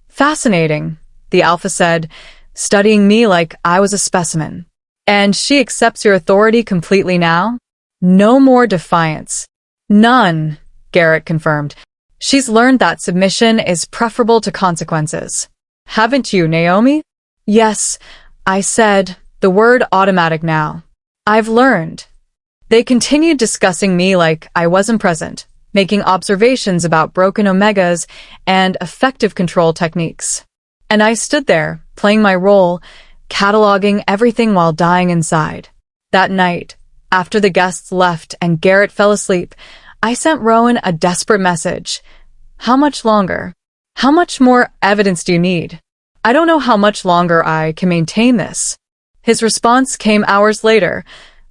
"Fascinating," the alpha said, studying me like I was a specimen. "And she accepts your authority completely now?" "No more defiance." "None," Garrett confirmed. "She's learned that submission is preferable to consequences." "Haven't you, Naomi?" "Yes," I said, the word automatic now. "I've learned." They continued discussing me like I wasn't present, making observations about broken omegas and effective control techniques. And I stood there, playing my role, cataloging everything while dying inside. That night, after the guests left and Garrett fell asleep, I sent Rowan a desperate message. "How much longer? How much more evidence do you need? I don't know how much longer I can maintain this." His response came hours later.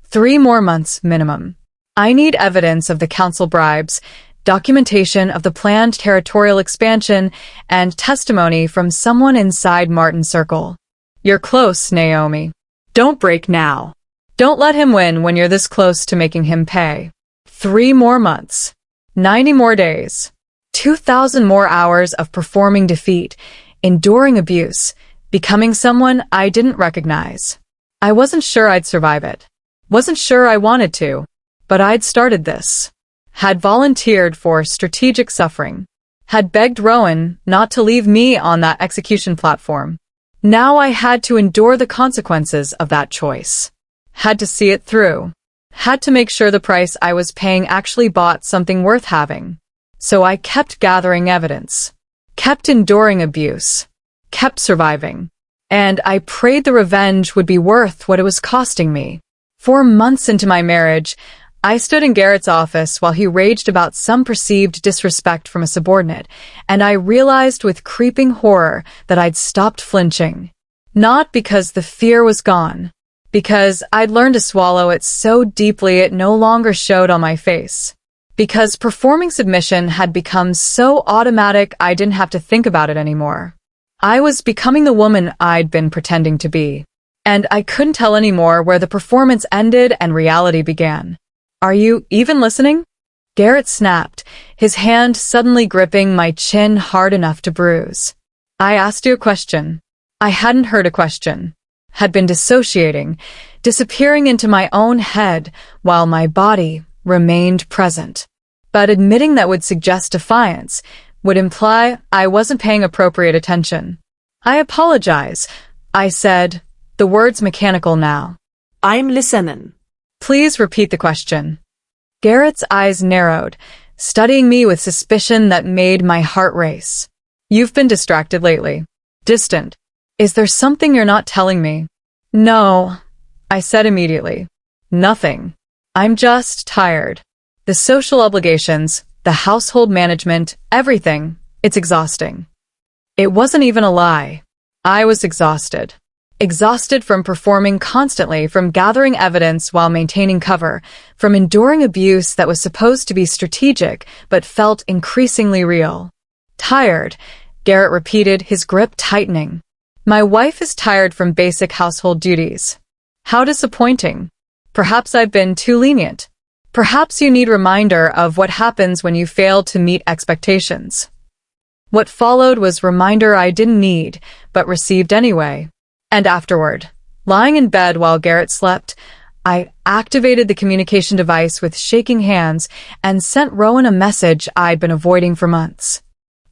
3 more months minimum. I need evidence of the council bribes, documentation of the planned territorial expansion, and testimony from someone inside Martin's circle. You're close, Naomi. Don't break now. Don't let him win when you're this close to making him pay. 3 more months. 90 more days. 2,000 more hours of performing defeat, enduring abuse, becoming someone I didn't recognize. I wasn't sure I'd survive it. Wasn't sure I wanted to. But I'd started this. Had volunteered for strategic suffering. Had begged Rowan not to leave me on that execution platform. Now I had to endure the consequences of that choice. Had to see it through. Had to make sure the price I was paying actually bought something worth having. So I kept gathering evidence. Kept enduring abuse. Kept surviving. And I prayed the revenge would be worth what it was costing me. 4 months into my marriage, I stood in Garrett's office while he raged about some perceived disrespect from a subordinate, and I realized with creeping horror that I'd stopped flinching. Not because the fear was gone, because I'd learned to swallow it so deeply it no longer showed on my face. Because performing submission had become so automatic I didn't have to think about it anymore. I was becoming the woman I'd been pretending to be. And I couldn't tell anymore where the performance ended and reality began. Are you even listening? Garrett snapped, his hand suddenly gripping my chin hard enough to bruise. I asked you a question. I hadn't heard a question. Had been dissociating, disappearing into my own head while my body remained present. But admitting that would suggest defiance, would imply I wasn't paying appropriate attention. I apologize, I said, the words mechanical now. I'm listening. Please repeat the question. Garrett's eyes narrowed, studying me with suspicion that made my heart race. You've been distracted lately. Distant. Is there something you're not telling me? No, I said immediately. Nothing. I'm just tired. The social obligations, the household management, everything, it's exhausting. It wasn't even a lie. I was exhausted. Exhausted from performing constantly, from gathering evidence while maintaining cover, from enduring abuse that was supposed to be strategic but felt increasingly real. Tired, Garrett repeated, his grip tightening. My wife is tired from basic household duties. How disappointing. Perhaps I've been too lenient. Perhaps you need reminder of what happens when you fail to meet expectations. What followed was reminder I didn't need, but received anyway. And afterward, lying in bed while Garrett slept, I activated the communication device with shaking hands and sent Rowan a message I'd been avoiding for months.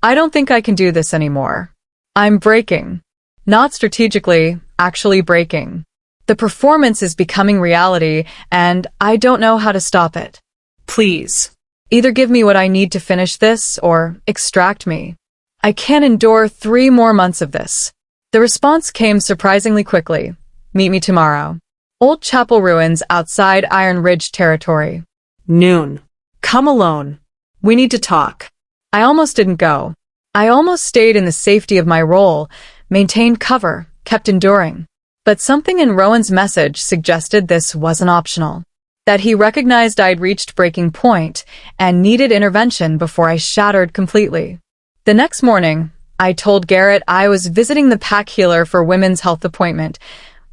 I don't think I can do this anymore. I'm breaking. Not strategically, actually breaking. The performance is becoming reality, and I don't know how to stop it. Please, either give me what I need to finish this or extract me. I can't endure 3 more months of this. The response came surprisingly quickly. Meet me tomorrow. Old Chapel ruins outside Iron Ridge territory. Noon. Come alone. We need to talk. I almost didn't go. I almost stayed in the safety of my role, maintained cover, kept enduring. But something in Rowan's message suggested this wasn't optional. That he recognized I'd reached breaking point and needed intervention before I shattered completely. The next morning, I told Garrett I was visiting the pack healer for women's health appointment,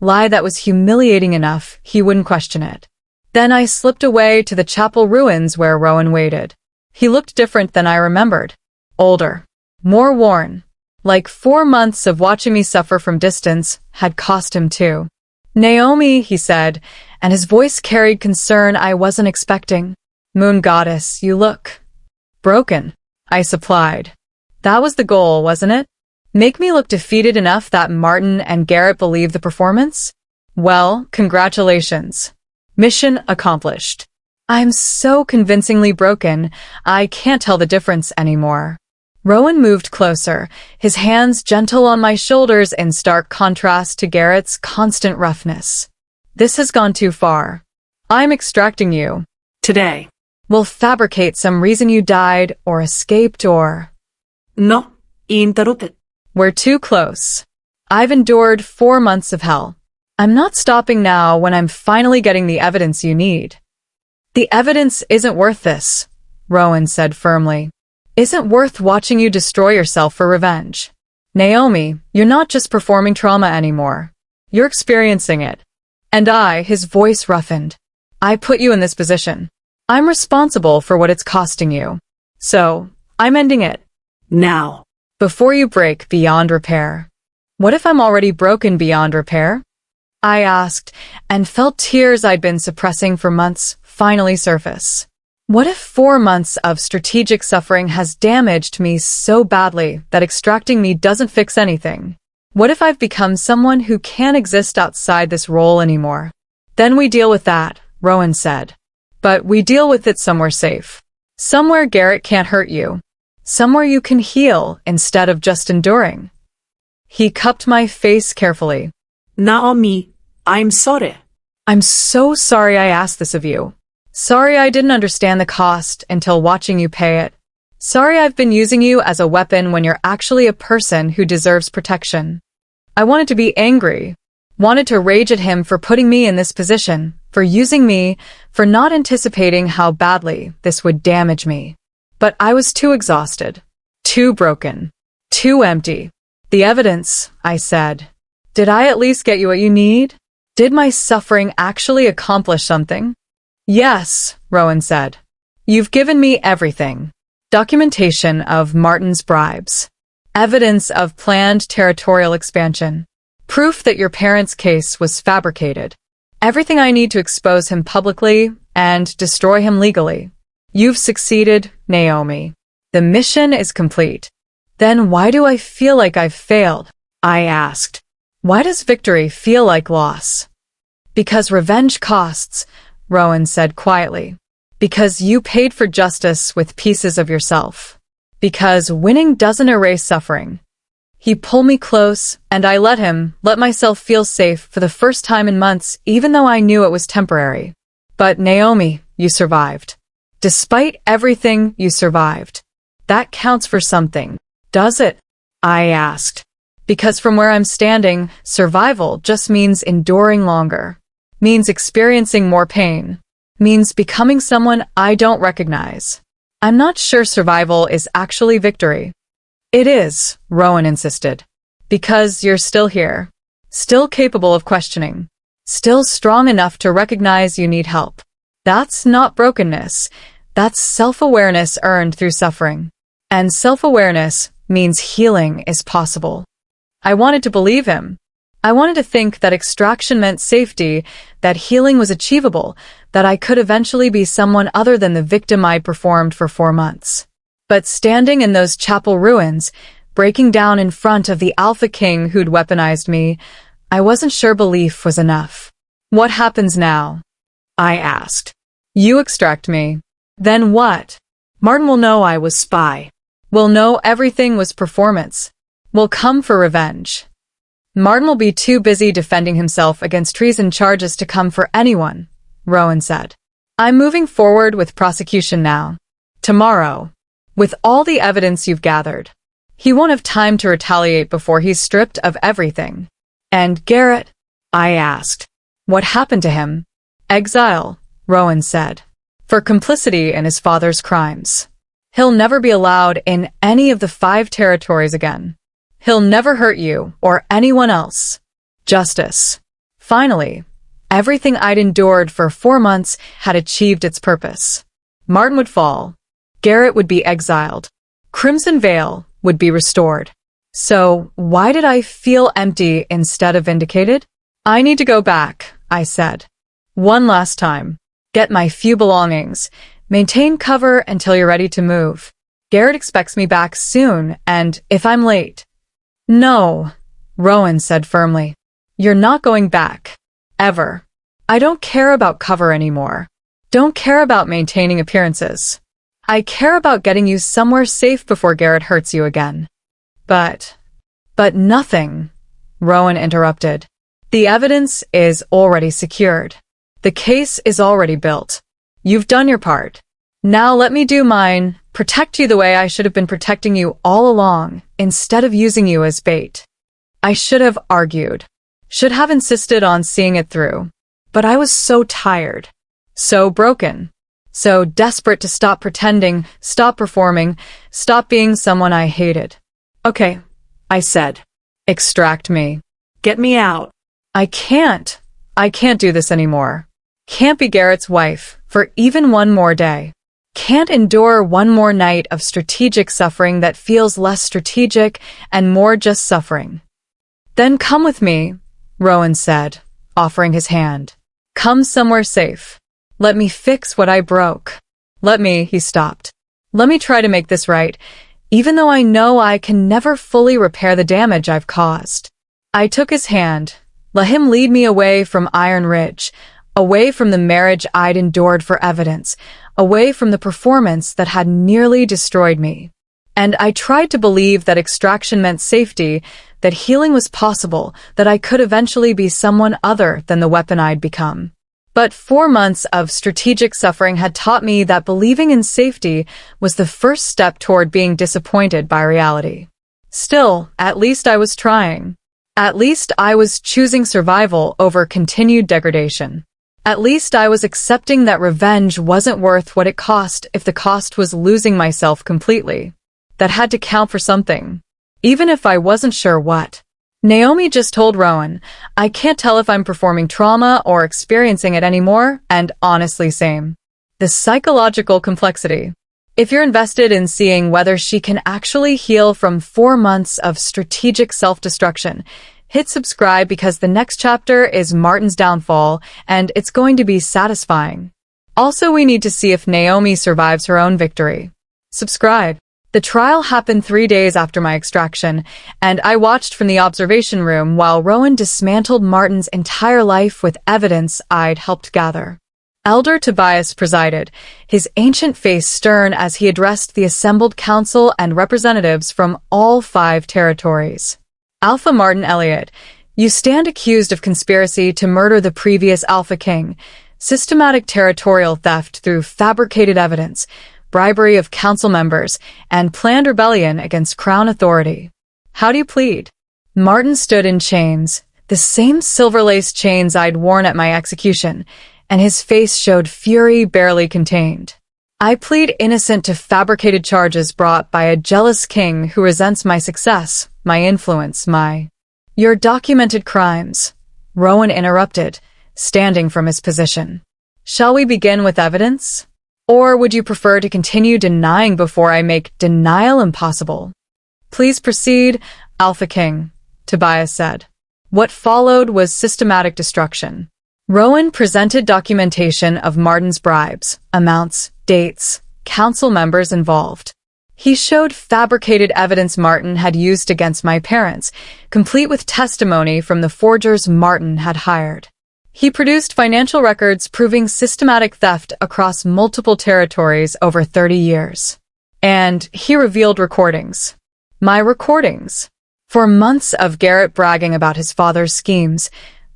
lie that was humiliating enough he wouldn't question it. Then I slipped away to the chapel ruins where Rowan waited. He looked different than I remembered. Older. More worn. Like 4 months of watching me suffer from distance had cost him too. Naomi, he said, and his voice carried concern I wasn't expecting. Moon goddess, you look broken, I supplied. That was the goal, wasn't it? Make me look defeated enough that Martin and Garrett believe the performance? Well, congratulations. Mission accomplished. I'm so convincingly broken, I can't tell the difference anymore. Rowan moved closer, his hands gentle on my shoulders in stark contrast to Garrett's constant roughness. This has gone too far. I'm extracting you. Today. We'll fabricate some reason you died or escaped or... No, interrupted. We're too close. I've endured 4 months of hell. I'm not stopping now when I'm finally getting the evidence you need. The evidence isn't worth this, Rowan said firmly. Isn't worth watching you destroy yourself for revenge. Naomi, you're not just performing trauma anymore. You're experiencing it. And his voice roughened. I put you in this position. I'm responsible for what it's costing you. So, I'm ending it. Now. Before you break beyond repair. What if I'm already broken beyond repair? I asked, and felt tears I'd been suppressing for months finally surface. What if 4 months of strategic suffering has damaged me so badly that extracting me doesn't fix anything? What if I've become someone who can't exist outside this role anymore? Then we deal with that, Rowan said. But we deal with it somewhere safe. Somewhere Garrett can't hurt you. Somewhere you can heal instead of just enduring. He cupped my face carefully. Naomi, I'm sorry. I'm so sorry I asked this of you. Sorry I didn't understand the cost until watching you pay it. Sorry I've been using you as a weapon when you're actually a person who deserves protection. I wanted to be angry. Wanted to rage at him for putting me in this position, for using me, for not anticipating how badly this would damage me. But I was too exhausted. Too broken. Too empty. The evidence, I said. Did I at least get you what you need? Did my suffering actually accomplish something? Yes, Rowan said. You've given me everything. Documentation of Martin's bribes. Evidence of planned territorial expansion. Proof that your parents' case was fabricated. Everything I need to expose him publicly and destroy him legally. You've succeeded, Naomi. The mission is complete. Then why do I feel like I've failed? I asked. Why does victory feel like loss? Because revenge costs, Rowan said quietly. Because you paid for justice with pieces of yourself. Because winning doesn't erase suffering. He pulled me close, and I let myself feel safe for the first time in months, even though I knew it was temporary. But Naomi, you survived. Despite everything, you survived. That counts for something. Does it? I asked. Because from where I'm standing, survival just means enduring longer. Means experiencing more pain. Means becoming someone I don't recognize. I'm not sure survival is actually victory. It is, Rowan insisted. Because you're still here. Still capable of questioning. Still strong enough to recognize you need help. That's not brokenness. That's self-awareness earned through suffering. And self-awareness means healing is possible. I wanted to believe him. I wanted to think that extraction meant safety, that healing was achievable, that I could eventually be someone other than the victim I performed for 4 months. But standing in those chapel ruins, breaking down in front of the Alpha King who'd weaponized me, I wasn't sure belief was enough. What happens now? I asked. You extract me. Then what? Martin will know I was spy. Will know everything was performance. Will come for revenge. Martin will be too busy defending himself against treason charges to come for anyone, Rowan said. I'm moving forward with prosecution now. Tomorrow. With all the evidence you've gathered. He won't have time to retaliate before he's stripped of everything. And Garrett? I asked. What happened to him? Exile, Rowan said. For complicity in his father's crimes. He'll never be allowed in any of the 5 territories again. He'll never hurt you or anyone else. Justice. Finally, everything I'd endured for 4 months had achieved its purpose. Martin would fall. Garrett would be exiled. Crimson Veil would be restored. So, why did I feel empty instead of vindicated? I need to go back, I said. One last time. Get my few belongings. Maintain cover until you're ready to move. Garrett expects me back soon, and if I'm late... No, Rowan said firmly. You're not going back. Ever. I don't care about cover anymore. Don't care about maintaining appearances. I care about getting you somewhere safe before Garrett hurts you again. But nothing, Rowan interrupted. The evidence is already secured. The case is already built. You've done your part. Now let me do mine, protect you the way I should have been protecting you all along, instead of using you as bait. I should have argued. Should have insisted on seeing it through. But I was so tired. So broken. So desperate to stop pretending, stop performing, stop being someone I hated. Okay, I said. Extract me. Get me out. I can't. I can't do this anymore. Can't be Garrett's wife for even one more day. Can't endure one more night of strategic suffering that feels less strategic and more just suffering. Then come with me, Rowan said, offering his hand. Come somewhere safe. Let me fix what I broke. He stopped. Let me try to make this right, even though I know I can never fully repair the damage I've caused. I took his hand, let him lead me away from Iron Ridge, away from the marriage I'd endured for evidence, away from the performance that had nearly destroyed me. And I tried to believe that extraction meant safety, that healing was possible, that I could eventually be someone other than the weapon I'd become. But 4 months of strategic suffering had taught me that believing in safety was the first step toward being disappointed by reality. Still, at least I was trying. At least I was choosing survival over continued degradation. At least I was accepting that revenge wasn't worth what it cost if the cost was losing myself completely. That had to count for something, even if I wasn't sure what. Naomi just told Rowan, I can't tell if I'm performing trauma or experiencing it anymore, and honestly same. The psychological complexity. If you're invested in seeing whether she can actually heal from 4 months of strategic self-destruction, hit subscribe because the next chapter is Martin's downfall, and it's going to be satisfying. Also, we need to see if Naomi survives her own victory. Subscribe. The trial happened 3 days after my extraction, and I watched from the observation room while Rowan dismantled Martin's entire life with evidence I'd helped gather. Elder Tobias presided, his ancient face stern as he addressed the assembled council and representatives from all 5 territories. Alpha Martin Elliott, you stand accused of conspiracy to murder the previous Alpha King, systematic territorial theft through fabricated evidence, bribery of council members, and planned rebellion against Crown authority. How do you plead? Martin stood in chains, the same silver-laced chains I'd worn at my execution, and his face showed fury barely contained. I plead innocent to fabricated charges brought by a jealous king who resents my success, my influence, Your documented crimes, Rowan interrupted, standing from his position. Shall we begin with evidence? Or would you prefer to continue denying before I make denial impossible? Please proceed, Alpha King, Tobias said. What followed was systematic destruction. Rowan presented documentation of Martin's bribes, amounts, dates, council members involved. He showed fabricated evidence Martin had used against my parents, complete with testimony from the forgers Martin had hired. He produced financial records proving systematic theft across multiple territories over 30 years. And he revealed recordings. My recordings. For months of Garrett bragging about his father's schemes,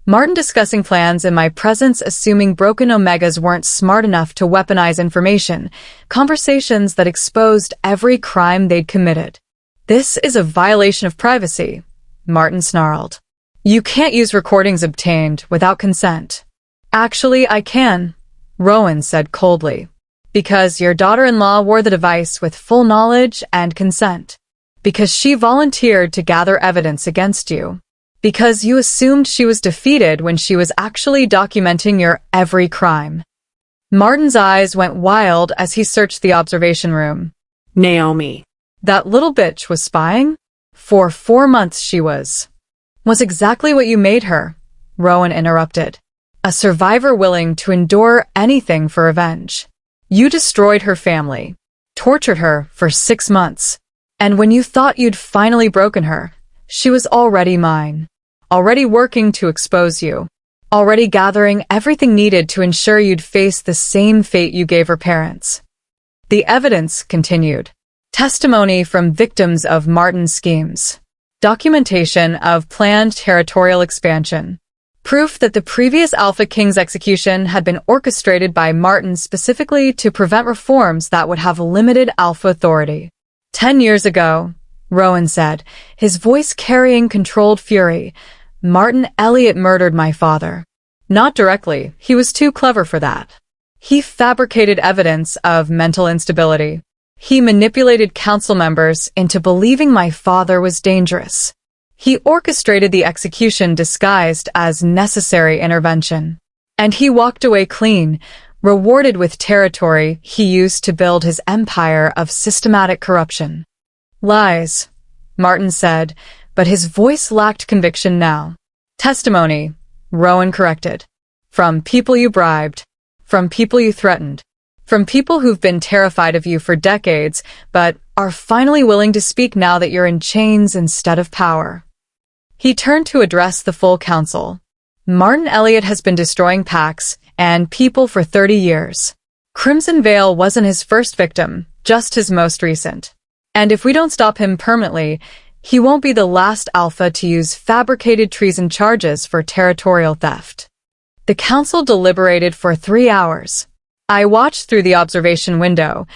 Martin discussing plans in my presence assuming broken Omegas weren't smart enough to weaponize information, conversations that exposed every crime they'd committed. This is a violation of privacy, Martin snarled. You can't use recordings obtained without consent. Actually, I can, Rowan said coldly. Because your daughter-in-law wore the device with full knowledge and consent. Because she volunteered to gather evidence against you. Because you assumed she was defeated when she was actually documenting your every crime. Martin's eyes went wild as he searched the observation room. Naomi. That little bitch was spying? For 4 months she was. Was exactly what you made her, Rowan interrupted. A survivor willing to endure anything for revenge. You destroyed her family, tortured her for 6 months. And when you thought you'd finally broken her, she was already mine. Already working to expose you. Already gathering everything needed to ensure you'd face the same fate you gave her parents. The evidence continued. Testimony from victims of Martin's schemes. Documentation of planned territorial expansion. Proof that the previous Alpha King's execution had been orchestrated by Martin specifically to prevent reforms that would have limited Alpha authority. 10 years ago, Rowan said, his voice carrying controlled fury, Martin Elliott murdered my father. Not directly, he was too clever for that. He fabricated evidence of mental instability. He manipulated council members into believing my father was dangerous. He orchestrated the execution disguised as necessary intervention. And he walked away clean, rewarded with territory he used to build his empire of systematic corruption. Lies, Martin said, but his voice lacked conviction now. Testimony, Rowan corrected. From people you bribed. From people you threatened. From people who've been terrified of you for decades, but are finally willing to speak now that you're in chains instead of power. He turned to address the full council. Martin Elliott has been destroying packs and people for 30 years. Crimson Veil wasn't his first victim, just his most recent. And if we don't stop him permanently, he won't be the last alpha to use fabricated treason charges for territorial theft. The council deliberated for 3 hours. I watched through the observation window,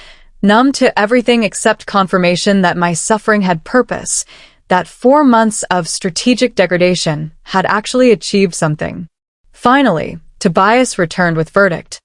numb to everything except confirmation that my suffering had purpose, that 4 months of strategic degradation had actually achieved something. Finally, Tobias returned with verdict.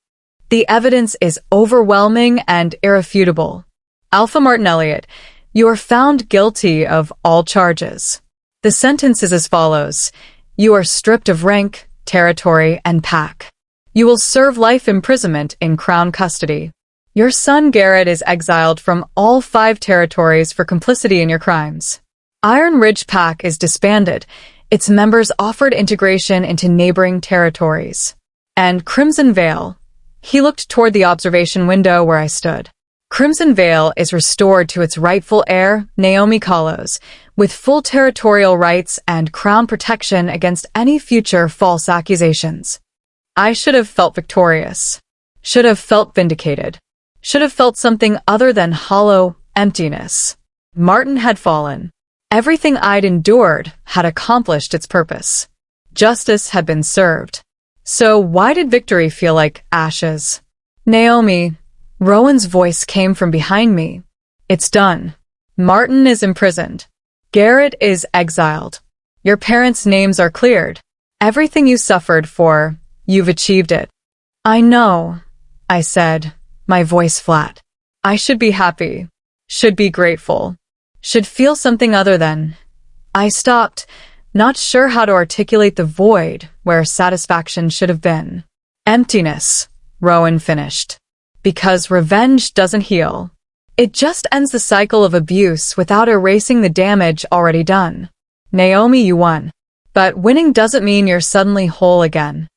The evidence is overwhelming and irrefutable. Alpha Martin Elliott, you are found guilty of all charges. The sentence is as follows. You are stripped of rank, territory, and pack. You will serve life imprisonment in Crown custody. Your son Garrett is exiled from all 5 territories for complicity in your crimes. Iron Ridge Pack is disbanded, its members offered integration into neighboring territories. And Crimson Veil. He looked toward the observation window where I stood. Crimson Veil is restored to its rightful heir, Naomi Kalos, with full territorial rights and crown protection against any future false accusations. I should have felt victorious. Should have felt vindicated. Should have felt something other than hollow emptiness. Martin had fallen. Everything I'd endured had accomplished its purpose. Justice had been served. So why did victory feel like ashes? Naomi, Rowan's voice came from behind me. It's done. Martin is imprisoned. Garrett is exiled. Your parents' names are cleared. Everything you suffered for, you've achieved it. I know, I said, my voice flat. I should be happy. Should be grateful. Should feel something other than. I stopped, not sure how to articulate the void where satisfaction should have been. Emptiness, Rowan finished. Because revenge doesn't heal. It just ends the cycle of abuse without erasing the damage already done. Naomi, you won. But winning doesn't mean you're suddenly whole again.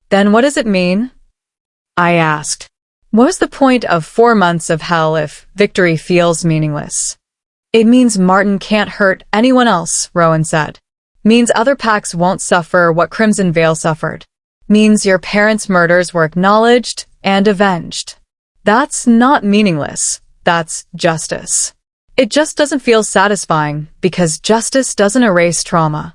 Then what does it mean? I asked. What was the point of 4 months of hell if victory feels meaningless? It means Martin can't hurt anyone else, Rowan said. Means other packs won't suffer what Crimson Veil suffered. Means your parents' murders were acknowledged and avenged. That's not meaningless. That's justice. It just doesn't feel satisfying because justice doesn't erase trauma.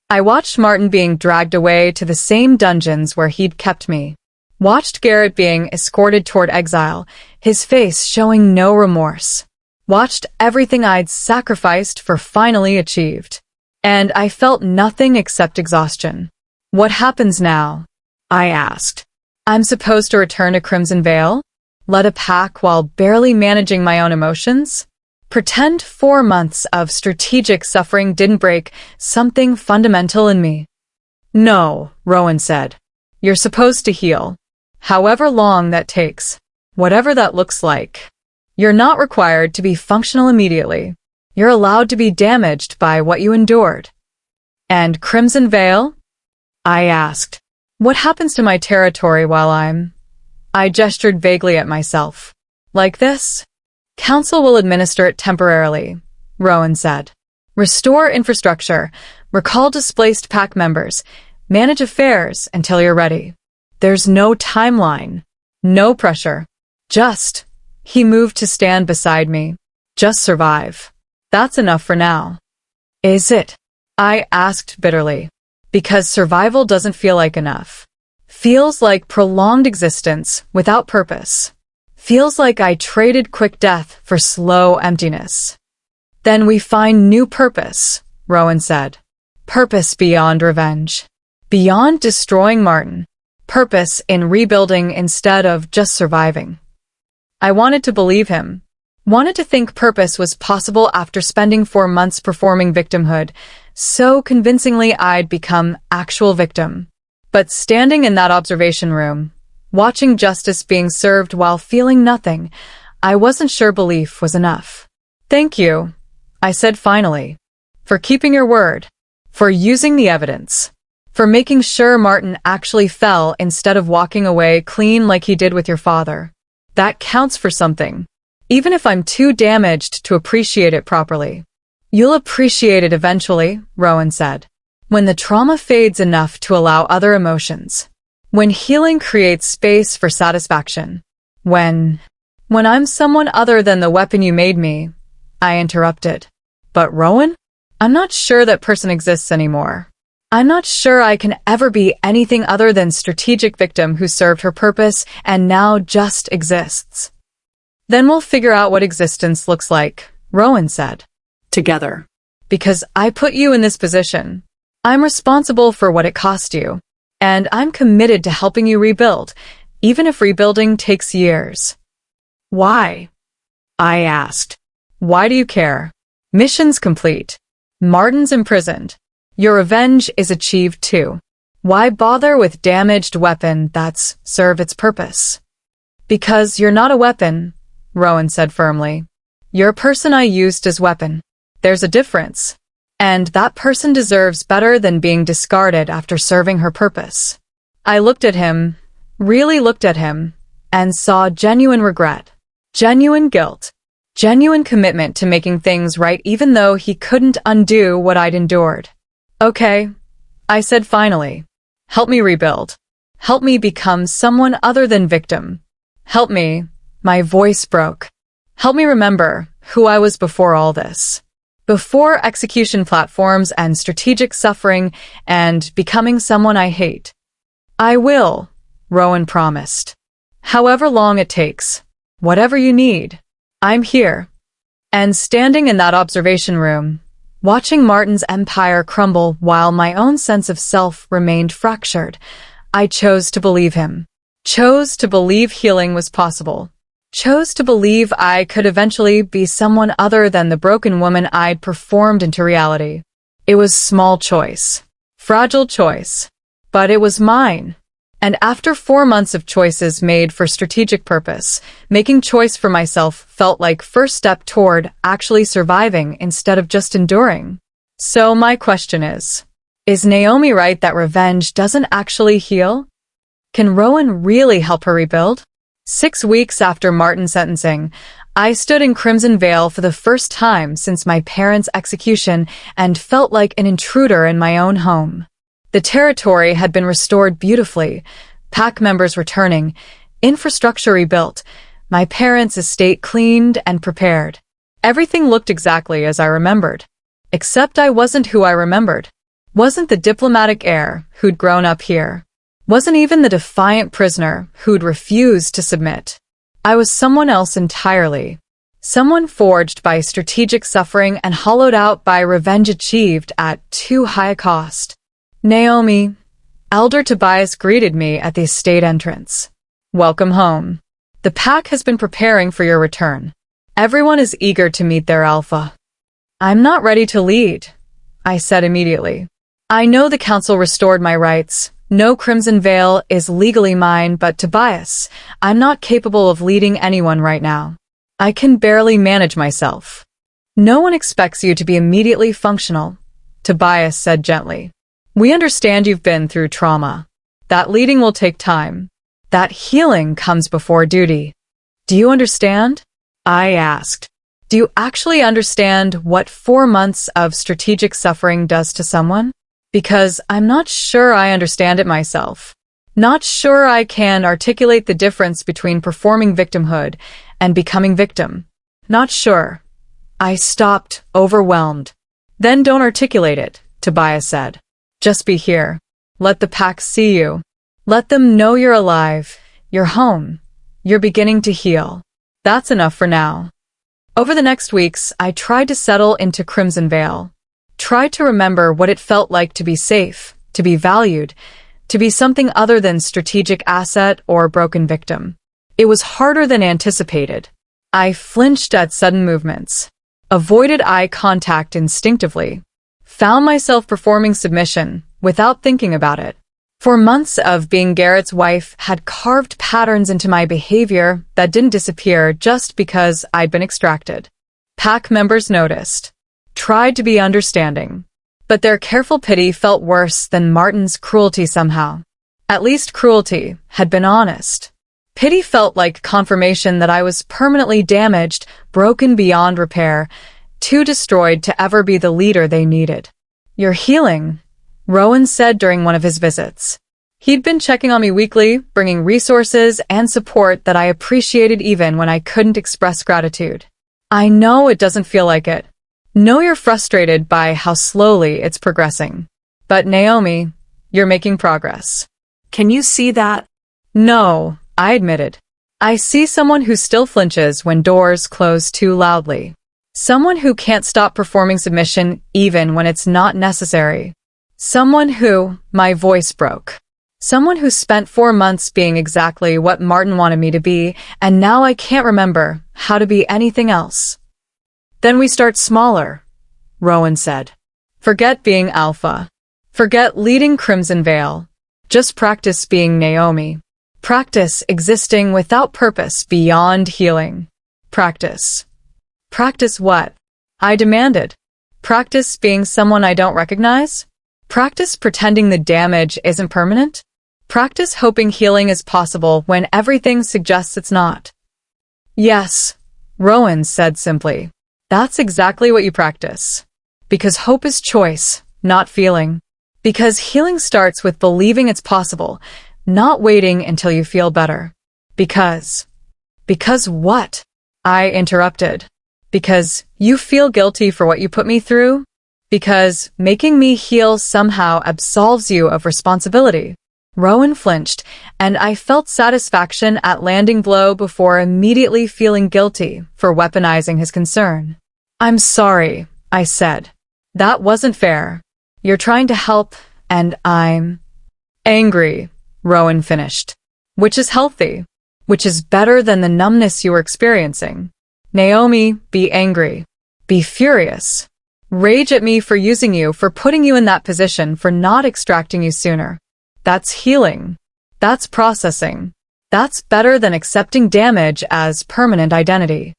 I watched Martin being dragged away to the same dungeons where he'd kept me. Watched Garrett being escorted toward exile, his face showing no remorse. Watched everything I'd sacrificed for finally achieved. And I felt nothing except exhaustion. What happens now? I asked. I'm supposed to return to Crimson Veil? Let a pack while barely managing my own emotions? Pretend 4 months of strategic suffering didn't break something fundamental in me. No, Rowan said. You're supposed to heal. However long that takes. Whatever that looks like. You're not required to be functional immediately. You're allowed to be damaged by what you endured. And Crimson Veil? I asked. What happens to my territory while I gestured vaguely at myself. Like this? Council will administer it temporarily, Rowan said. Restore infrastructure, recall displaced pack members, manage affairs until you're ready. There's no timeline, no pressure. Just, he moved to stand beside me. Just survive. That's enough for now. Is it? I asked bitterly. Because survival doesn't feel like enough. Feels like prolonged existence without purpose. Feels like I traded quick death for slow emptiness. Then we find new purpose, Rowan said. Purpose beyond revenge. Beyond destroying Martin. purpose in rebuilding instead of just surviving. I wanted to believe him. Wanted to think purpose was possible after spending 4 months performing victimhood, so convincingly I'd become actual victim. But standing in that observation room, watching justice being served while feeling nothing, I wasn't sure belief was enough. "Thank you," I said finally, "for keeping your word, for using the evidence, for making sure Martin actually fell instead of walking away clean like he did with your father. That counts for something, even if I'm too damaged to appreciate it properly." "You'll appreciate it eventually," Rowan said, "when the trauma fades enough to allow other emotions. When healing creates space for satisfaction. When I'm someone other than the weapon you made me," I interrupted. "But Rowan? I'm not sure that person exists anymore. I'm not sure I can ever be anything other than strategic victim who served her purpose and now just exists." "Then we'll figure out what existence looks like," Rowan said. Together. "Because I put you in this position. I'm responsible for what it cost you. And I'm committed to helping you rebuild, even if rebuilding takes years." "Why?" I asked. "Why do you care? Mission's complete. Martin's imprisoned. Your revenge is achieved too. Why bother with damaged weapon that's served its purpose?" "Because you're not a weapon," Rowan said firmly. "You're a person I used as weapon. There's a difference. And that person deserves better than being discarded after serving her purpose." I looked at him, really looked at him, and saw genuine regret, genuine guilt, genuine commitment to making things right even though he couldn't undo what I'd endured. "Okay," I said finally. "Help me rebuild. Help me become someone other than victim. Help me," my voice broke. "Help me remember who I was before all this. Before execution platforms and strategic suffering and becoming someone I hate." "I will," Rowan promised. "However long it takes. Whatever you need. I'm here." And standing in that observation room, watching Martin's empire crumble while my own sense of self remained fractured, I chose to believe him. Chose to believe healing was possible. Chose to believe I could eventually be someone other than the broken woman I'd performed into reality. It was small choice. Fragile choice. But it was mine. And after 4 months of choices made for strategic purpose, making choice for myself felt like first step toward actually surviving instead of just enduring. So my question is Naomi right that revenge doesn't actually heal? Can Rowan really help her rebuild? 6 weeks after Martin's sentencing, I stood in Crimson Vale for the first time since my parents' execution and felt like an intruder in my own home. The territory had been restored beautifully, pack members returning, infrastructure rebuilt, my parents' estate cleaned and prepared. Everything looked exactly as I remembered. Except I wasn't who I remembered. Wasn't the diplomatic heir who'd grown up here. Wasn't even the defiant prisoner who'd refused to submit. I was someone else entirely. Someone forged by strategic suffering and hollowed out by revenge achieved at too high a cost. "Naomi," Elder Tobias greeted me at the estate entrance. "Welcome home. The pack has been preparing for your return. Everyone is eager to meet their alpha." "I'm not ready to lead," I said immediately. "I know the council restored my rights. No Crimson Vale is legally mine, but Tobias, I'm not capable of leading anyone right now. I can barely manage myself." "No one expects you to be immediately functional," Tobias said gently. "We understand you've been through trauma. That leading will take time. That healing comes before duty. Do you understand?" I asked. "Do you actually understand what 4 months of strategic suffering does to someone? Because I'm not sure I understand it myself. Not sure I can articulate the difference between performing victimhood and becoming victim. Not sure." I stopped, overwhelmed. "Then don't articulate it," Tobias said. "Just be here. Let the pack see you. Let them know you're alive, you're home, you're beginning to heal. That's enough for now." Over the next weeks, I tried to settle into Crimson Vale. Tried to remember what it felt like to be safe, to be valued, to be something other than strategic asset or broken victim. It was harder than anticipated. I flinched at sudden movements, avoided eye contact instinctively, found myself performing submission without thinking about it. For months of being Garrett's wife had carved patterns into my behavior that didn't disappear just because I'd been extracted. Pack members noticed, tried to be understanding, but their careful pity felt worse than Martin's cruelty somehow. At least cruelty had been honest. Pity felt like confirmation that I was permanently damaged, broken beyond repair, too destroyed to ever be the leader they needed. "You're healing," Rowan said during one of his visits. He'd been checking on me weekly, bringing resources and support that I appreciated even when I couldn't express gratitude. "I know it doesn't feel like it. Know you're frustrated by how slowly it's progressing. But Naomi, you're making progress." Can you see that? "No," I admitted. "I see someone who still flinches when doors close too loudly. Someone who can't stop performing submission even when it's not necessary. Someone who," my voice broke. "Someone who spent 4 months being exactly what Martin wanted me to be, and now I can't remember how to be anything else." "Then we start smaller," Rowan said. "Forget being Alpha. Forget leading Crimson Veil. Just practice being Naomi. Practice existing without purpose beyond healing. Practice." "Practice what?" I demanded. "Practice being someone I don't recognize? Practice pretending the damage isn't permanent? Practice hoping healing is possible when everything suggests it's not." "Yes," Rowan said simply. "That's exactly what you practice. Because hope is choice, not feeling. Because healing starts with believing it's possible, not waiting until you feel better. Because what?" I interrupted. "Because you feel guilty for what you put me through? Because making me heal somehow absolves you of responsibility." Rowan flinched, and I felt satisfaction at landing blow before immediately feeling guilty for weaponizing his concern. "I'm sorry," I said. "That wasn't fair. You're trying to help, and I'm angry," Rowan finished. "Which is healthy. Which is better than the numbness you were experiencing. Naomi, be angry. Be furious. Rage at me for using you, for putting you in that position, for not extracting you sooner. That's healing. That's processing. That's better than accepting damage as permanent identity."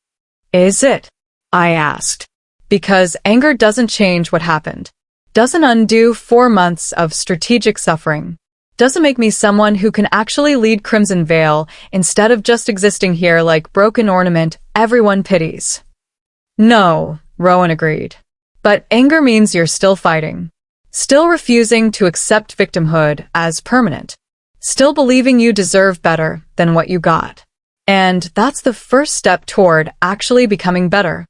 "Is it?" I asked. "Because anger doesn't change what happened. Doesn't undo 4 months of strategic suffering. Doesn't make me someone who can actually lead Crimson Veil instead of just existing here like broken ornament everyone pities." "No," Rowan agreed. "But anger means you're still fighting. Still refusing to accept victimhood as permanent. Still believing you deserve better than what you got. And that's the first step toward actually becoming better."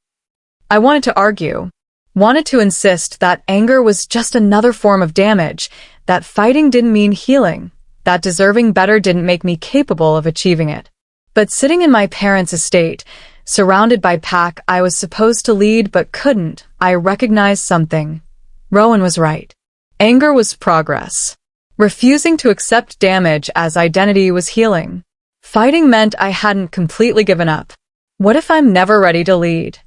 I wanted to argue, wanted to insist that anger was just another form of damage, that fighting didn't mean healing, that deserving better didn't make me capable of achieving it. But sitting in my parents' estate, surrounded by pack I was supposed to lead but couldn't, I recognized something. Rowan was right. Anger was progress. Refusing to accept damage as identity was healing. Fighting meant I hadn't completely given up. What if I'm never ready to lead?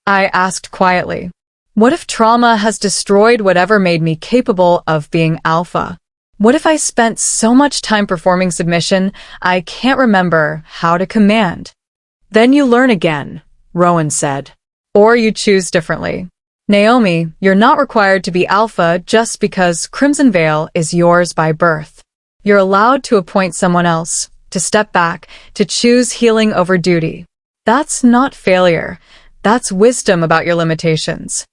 I asked quietly. What if trauma has destroyed whatever made me capable of being alpha? What if I spent so much time performing submission, I can't remember how to command? "Then you learn again," Rowan said. "Or you choose differently. Naomi, you're not required to be alpha just because Crimson Veil is yours by birth. You're allowed to appoint someone else, to step back, to choose healing over duty. That's not failure. That's wisdom about your limitations."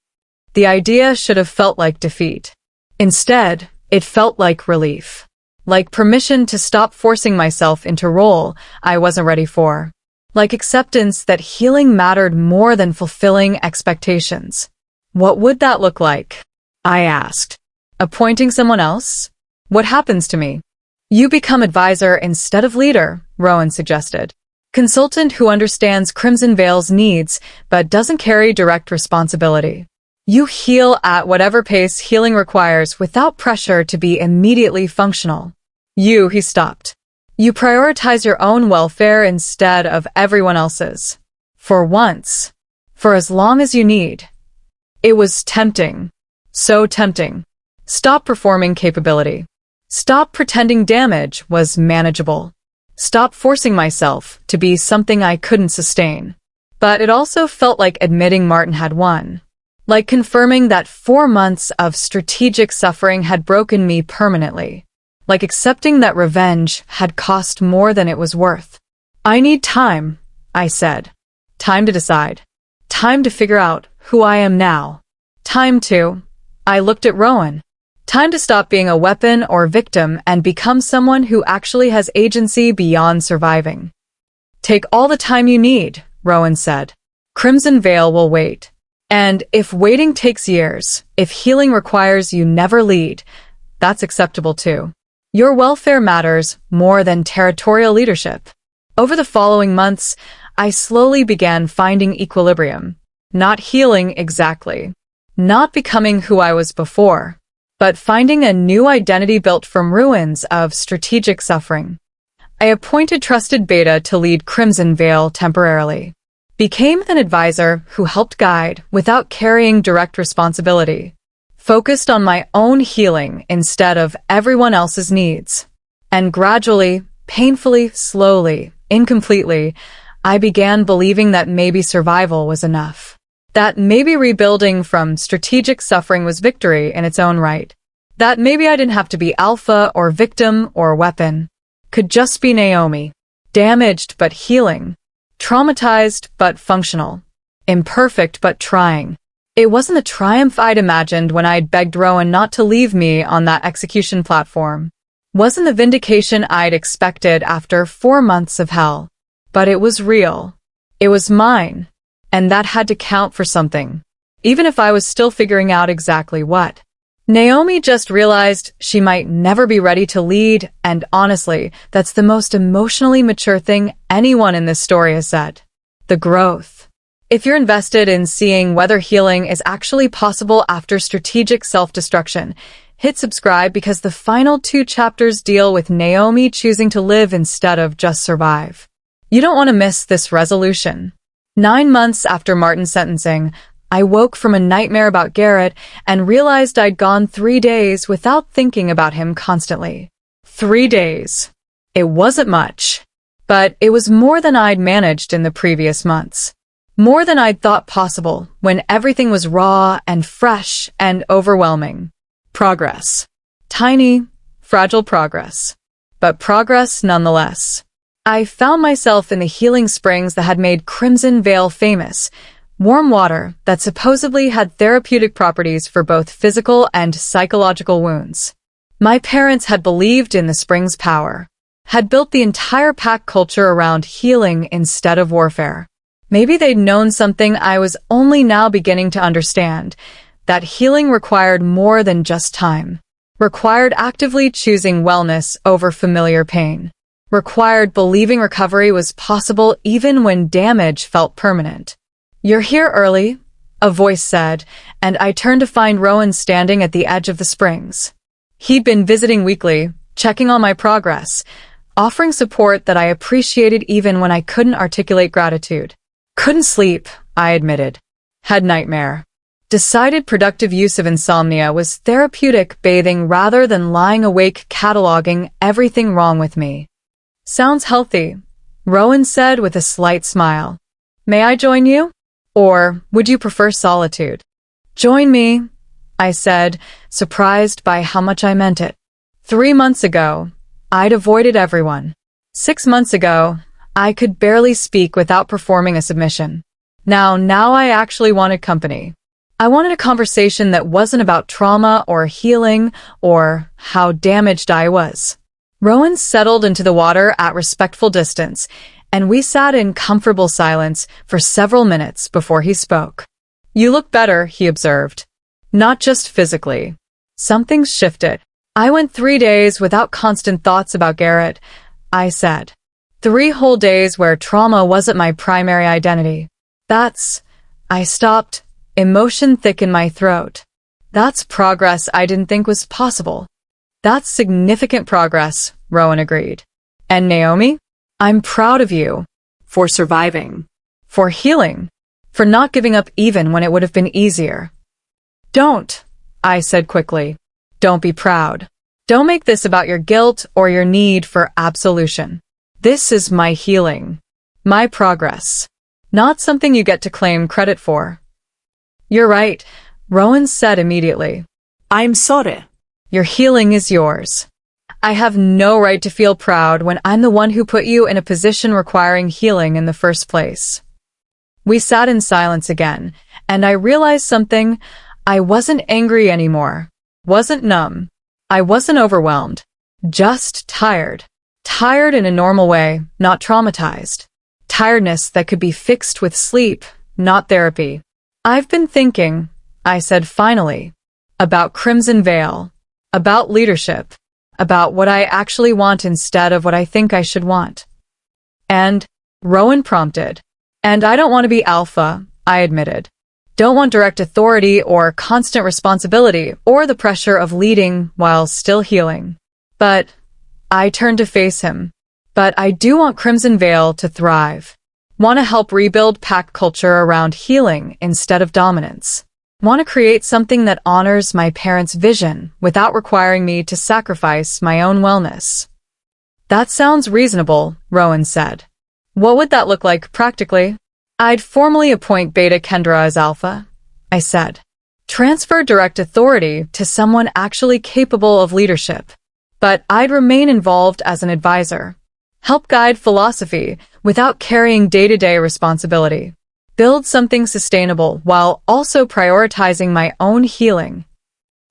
The idea should have felt like defeat. Instead, it felt like relief. Like permission to stop forcing myself into role I wasn't ready for. Like acceptance that healing mattered more than fulfilling expectations. "What would that look like?" I asked. "Appointing someone else? What happens to me?" "You become advisor instead of leader," Rowan suggested. "Consultant who understands Crimson Veil's needs but doesn't carry direct responsibility. You heal at whatever pace healing requires without pressure to be immediately functional. He stopped. You prioritize your own welfare instead of everyone else's. For once. For as long as you need. It was tempting. So tempting. Stop performing capability. Stop pretending damage was manageable. Stop forcing myself to be something I couldn't sustain. But it also felt like admitting Martin had won. Like confirming that 4 months of strategic suffering had broken me permanently. Like accepting that revenge had cost more than it was worth. I need time, I said. Time to decide. Time to figure out who I am now. Time to... I looked at Rowan. Time to stop being a weapon or victim and become someone who actually has agency beyond surviving. Take all the time you need, Rowan said. Crimson Veil will wait. And if waiting takes years, if healing requires you never lead, that's acceptable too. Your welfare matters more than territorial leadership. Over the following months, I slowly began finding equilibrium. Not healing exactly. Not becoming who I was before. But finding a new identity built from ruins of strategic suffering. I appointed trusted Beta to lead Crimson Veil temporarily. Became an advisor who helped guide without carrying direct responsibility. Focused on my own healing instead of everyone else's needs. And gradually, painfully, slowly, incompletely, I began believing that maybe survival was enough. That maybe rebuilding from strategic suffering was victory in its own right. That maybe I didn't have to be alpha or victim or weapon. Could just be Naomi. Damaged but healing. Traumatized but functional. Imperfect but trying. It wasn't the triumph I'd imagined when I'd begged Rowan not to leave me on that execution platform. Wasn't the vindication I'd expected after 4 months of hell. But it was real. It was mine. And that had to count for something. Even if I was still figuring out exactly what. Naomi just realized she might never be ready to lead, and honestly, that's the most emotionally mature thing anyone in this story has said. The growth. If you're invested in seeing whether healing is actually possible after strategic self-destruction, hit subscribe because the final 2 chapters deal with Naomi choosing to live instead of just survive. You don't want to miss this resolution. 9 months after Martin's sentencing, I woke from a nightmare about Garrett and realized I'd gone 3 days without thinking about him constantly. 3 days. It wasn't much, but it was more than I'd managed in the previous months. More than I'd thought possible when everything was raw and fresh and overwhelming. Progress. Tiny, fragile progress. But progress nonetheless. I found myself in the healing springs that had made Crimson Veil famous. Warm water that supposedly had therapeutic properties for both physical and psychological wounds. My parents had believed in the spring's power. Had built the entire pack culture around healing instead of warfare. Maybe they'd known something I was only now beginning to understand. That healing required more than just time. Required actively choosing wellness over familiar pain. Required believing recovery was possible even when damage felt permanent. You're here early, a voice said, and I turned to find Rowan standing at the edge of the springs. He'd been visiting weekly, checking on my progress, offering support that I appreciated even when I couldn't articulate gratitude. Couldn't sleep, I admitted. Had nightmare. Decided productive use of insomnia was therapeutic bathing rather than lying awake cataloging everything wrong with me. Sounds healthy, Rowan said with a slight smile. May I join you? Or would you prefer solitude? Join me, I said, surprised by how much I meant it. 3 months ago, I'd avoided everyone. 6 months ago, I could barely speak without performing a submission. Now I actually wanted company. I wanted a conversation that wasn't about trauma or healing or how damaged I was. Rowan settled into the water at respectful distance, and we sat in comfortable silence for several minutes before he spoke. You look better, he observed. Not just physically. Something's shifted. I went 3 days without constant thoughts about Garrett, I said. 3 whole days where trauma wasn't my primary identity. I stopped, Emotion thick in my throat. That's progress I didn't think was possible. That's significant progress, Rowan agreed. And Naomi? I'm proud of you. For surviving. For healing. For not giving up even when it would have been easier. Don't, I said quickly. Don't be proud. Don't make this about your guilt or your need for absolution. This is my healing. My progress. Not something you get to claim credit for. You're right, Rowan said immediately. I'm sorry. Your healing is yours. I have no right to feel proud when I'm the one who put you in a position requiring healing in the first place. We sat in silence again, and I realized something. I wasn't angry anymore. Wasn't numb. I wasn't overwhelmed. Just tired. Tired in a normal way, not traumatized. Tiredness that could be fixed with sleep, not therapy. I've been thinking, I said finally, about Crimson Veil, about leadership, about what I actually want instead of what I think I should want. And, Rowan prompted, and I don't want to be alpha, I admitted. Don't want direct authority or constant responsibility or the pressure of leading while still healing. But, I turned to face him. But I do want Crimson Veil to thrive. Want to help rebuild pack culture around healing instead of dominance. Want to create something that honors my parents' vision without requiring me to sacrifice my own wellness. That sounds reasonable, Rowan said. What would that look like practically? I'd formally appoint Beta Kendra as Alpha, I said. Transfer direct authority to someone actually capable of leadership. But I'd remain involved as an advisor. Help guide philosophy without carrying day-to-day responsibility. Build something sustainable while also prioritizing my own healing.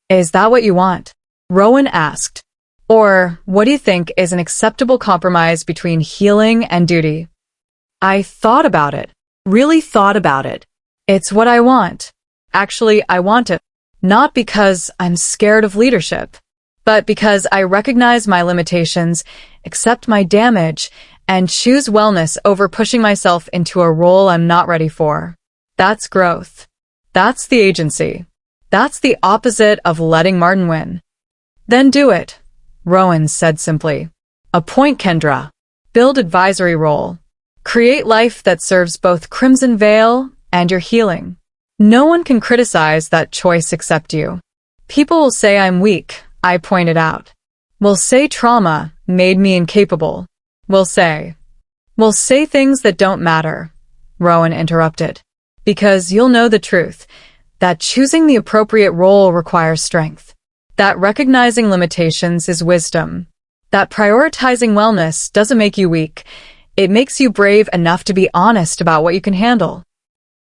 Is that what you want? Rowan asked. Or what do you think is an acceptable compromise between healing and duty? I thought about it. Really thought about it. It's what I want. Actually, I want it. Not because I'm scared of leadership, but because I recognize my limitations, accept my damage, and choose wellness over pushing myself into a role I'm not ready for. That's growth. That's the agency. That's the opposite of letting Martin win. Then do it, Rowan said simply. Appoint Kendra. Build advisory role. Create life that serves both Crimson Veil and your healing. No one can criticize that choice except you. People will say I'm weak, I pointed out. Will say trauma made me incapable. Will say things that don't matter, Rowan interrupted. Because you'll know the truth, that choosing the appropriate role requires strength. That recognizing limitations is wisdom. That prioritizing wellness doesn't make you weak. It makes you brave enough to be honest about what you can handle.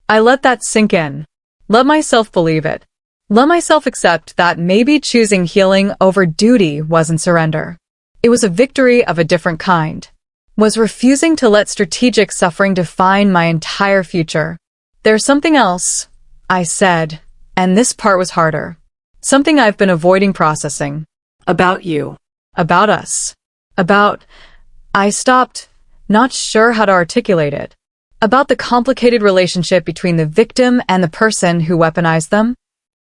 I let that sink in. Let myself believe it. Let myself accept that maybe choosing healing over duty wasn't surrender. It was a victory of a different kind. Was refusing to let strategic suffering define my entire future. There's something else, I said, and this part was harder. Something I've been avoiding processing. About you. About us. I stopped, not sure how to articulate it. About the complicated relationship between the victim and the person who weaponized them.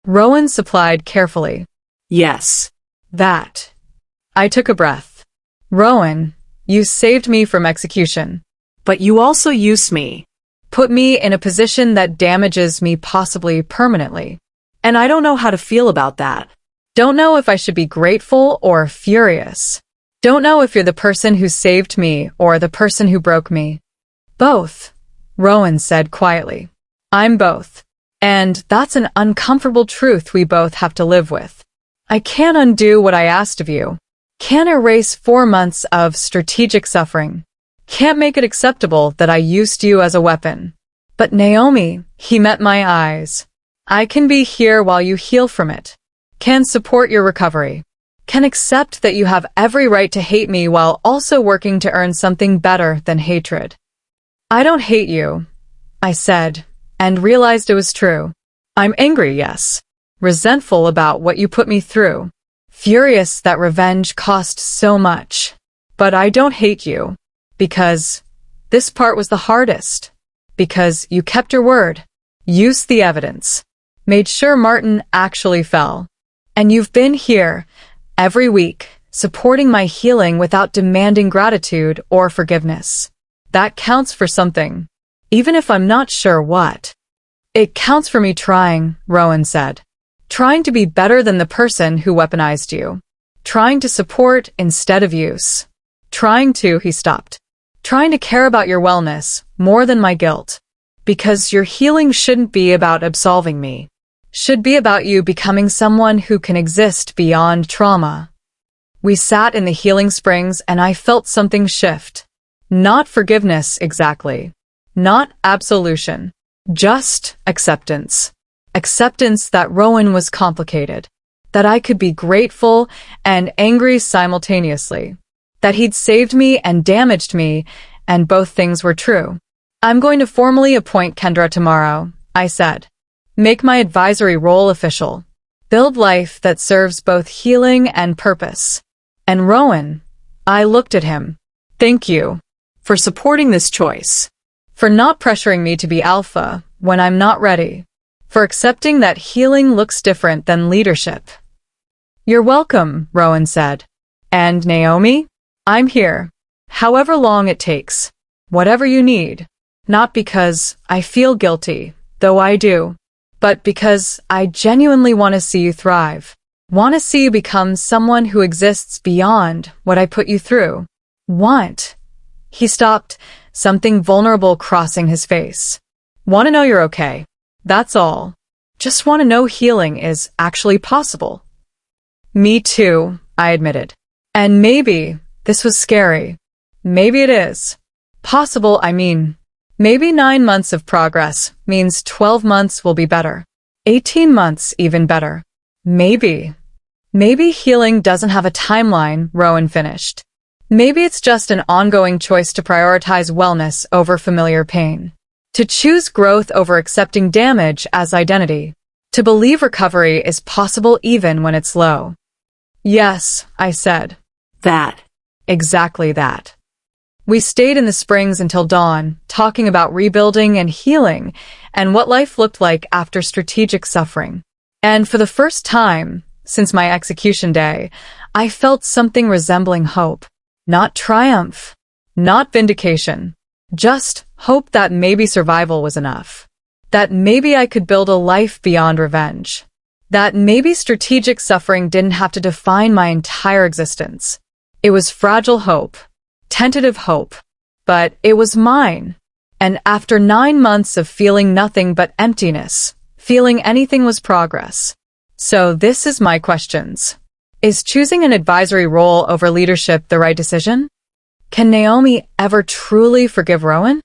Rowan supplied carefully. Yes. That. I took a breath. Rowan, you saved me from execution. But you also used me. Put me in a position that damages me possibly permanently. And I don't know how to feel about that. Don't know if I should be grateful or furious. Don't know if you're the person who saved me or the person who broke me. Both, Rowan said quietly. I'm both. And that's an uncomfortable truth we both have to live with. I can't undo what I asked of you. Can't erase 4 months of strategic suffering. Can't make it acceptable that I used you as a weapon. But Naomi, he met my eyes. I can be here while you heal from it. Can support your recovery. Can accept that you have every right to hate me while also working to earn something better than hatred. I don't hate you, I said, and realized it was true. I'm angry, yes. Resentful about what you put me through. Furious that revenge cost so much. But I don't hate you. Because this part was the hardest. Because you kept your word. Use the evidence. Made sure Martin actually fell. And you've been here, every week, supporting my healing without demanding gratitude or forgiveness. That counts for something, even if I'm not sure what. It counts for me trying, Rowan said. Trying to be better than the person who weaponized you. Trying to support instead of use. He stopped. Trying to care about your wellness more than my guilt. Because your healing shouldn't be about absolving me. Should be about you becoming someone who can exist beyond trauma. We sat in the healing springs and I felt something shift. Not forgiveness exactly. Not absolution. Just acceptance. Acceptance that Rowan was complicated. That I could be grateful and angry simultaneously. That he'd saved me and damaged me, and both things were true. I'm going to formally appoint Kendra tomorrow, I said. Make my advisory role official. Build life that serves both healing and purpose. And Rowan, I looked at him. Thank you. For supporting this choice. For not pressuring me to be alpha when I'm not ready. For accepting that healing looks different than leadership. You're welcome, Rowan said. And Naomi? I'm here. However long it takes. Whatever you need. Not because I feel guilty, though I do. But because I genuinely want to see you thrive. Want to see you become someone who exists beyond what I put you through. Want. He stopped, something vulnerable crossing his face. Want to know you're okay. That's all. Just want to know healing is actually possible. Me too, I admitted. And maybe this was scary. Maybe it is. Possible, I mean. Maybe 9 months of progress means 12 months will be better. 18 months even better. Maybe. Maybe healing doesn't have a timeline, Rowan finished. Maybe it's just an ongoing choice to prioritize wellness over familiar pain. To choose growth over accepting damage as identity. To believe recovery is possible even when it's low. Yes, I said. That. Exactly that. We stayed in the springs until dawn, talking about rebuilding and healing, and what life looked like after strategic suffering. And for the first time, since my execution day, I felt something resembling hope. Not triumph. Not vindication. Just hope that maybe survival was enough. That maybe I could build a life beyond revenge. That maybe strategic suffering didn't have to define my entire existence. It was fragile hope. Tentative hope. But it was mine. And after 9 months of feeling nothing but emptiness, feeling anything was progress. So this is my questions. Is choosing an advisory role over leadership the right decision? Can Naomi ever truly forgive Rowan?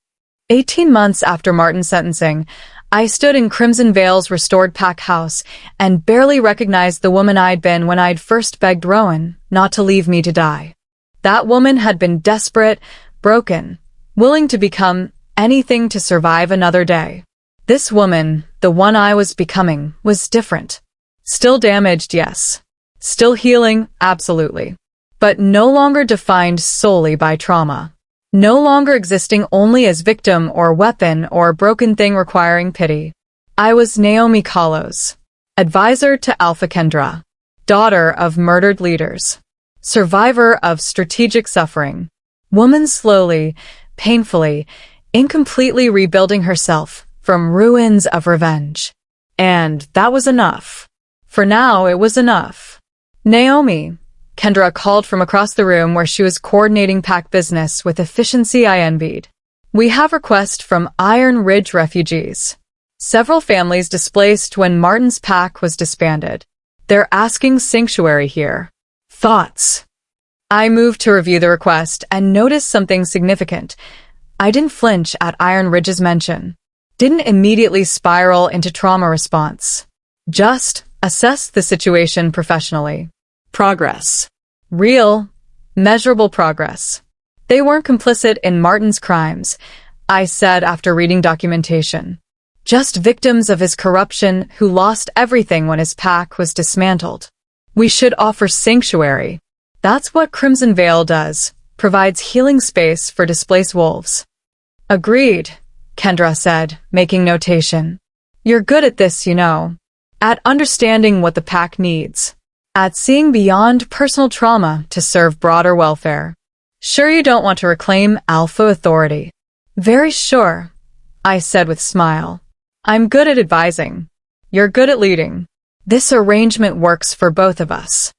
18 months after Martin's sentencing, I stood in Crimson Vale's restored pack house and barely recognized the woman I'd been when I'd first begged Rowan not to leave me to die. That woman had been desperate, broken, willing to become anything to survive another day. This woman, the one I was becoming, was different. Still damaged, yes. Still healing, absolutely. But no longer defined solely by trauma. No longer existing only as victim or weapon or broken thing requiring pity. I was Naomi Kalos, advisor to Alpha Kendra, daughter of murdered leaders, survivor of strategic suffering, woman slowly, painfully, incompletely rebuilding herself from ruins of revenge. And that was enough. For now, it was enough. Naomi, Kendra called from across the room where she was coordinating pack business with efficiency I envied. We have request from Iron Ridge refugees. Several families displaced when Martin's pack was disbanded. They're asking sanctuary here. Thoughts? I moved to review the request and noticed something significant. I didn't flinch at Iron Ridge's mention. Didn't immediately spiral into trauma response. Just assess the situation professionally. Progress. Real, measurable progress. They weren't complicit in Martin's crimes, I said after reading documentation. Just victims of his corruption who lost everything when his pack was dismantled. We should offer sanctuary. That's what Crimson Vale does, provides healing space for displaced wolves. Agreed, Kendra said, making notation. You're good at this, you know. At understanding what the pack needs. At seeing beyond personal trauma to serve broader welfare. Sure you don't want to reclaim alpha authority? Very sure, I said with a smile. I'm good at advising. You're good at leading. This arrangement works for both of us.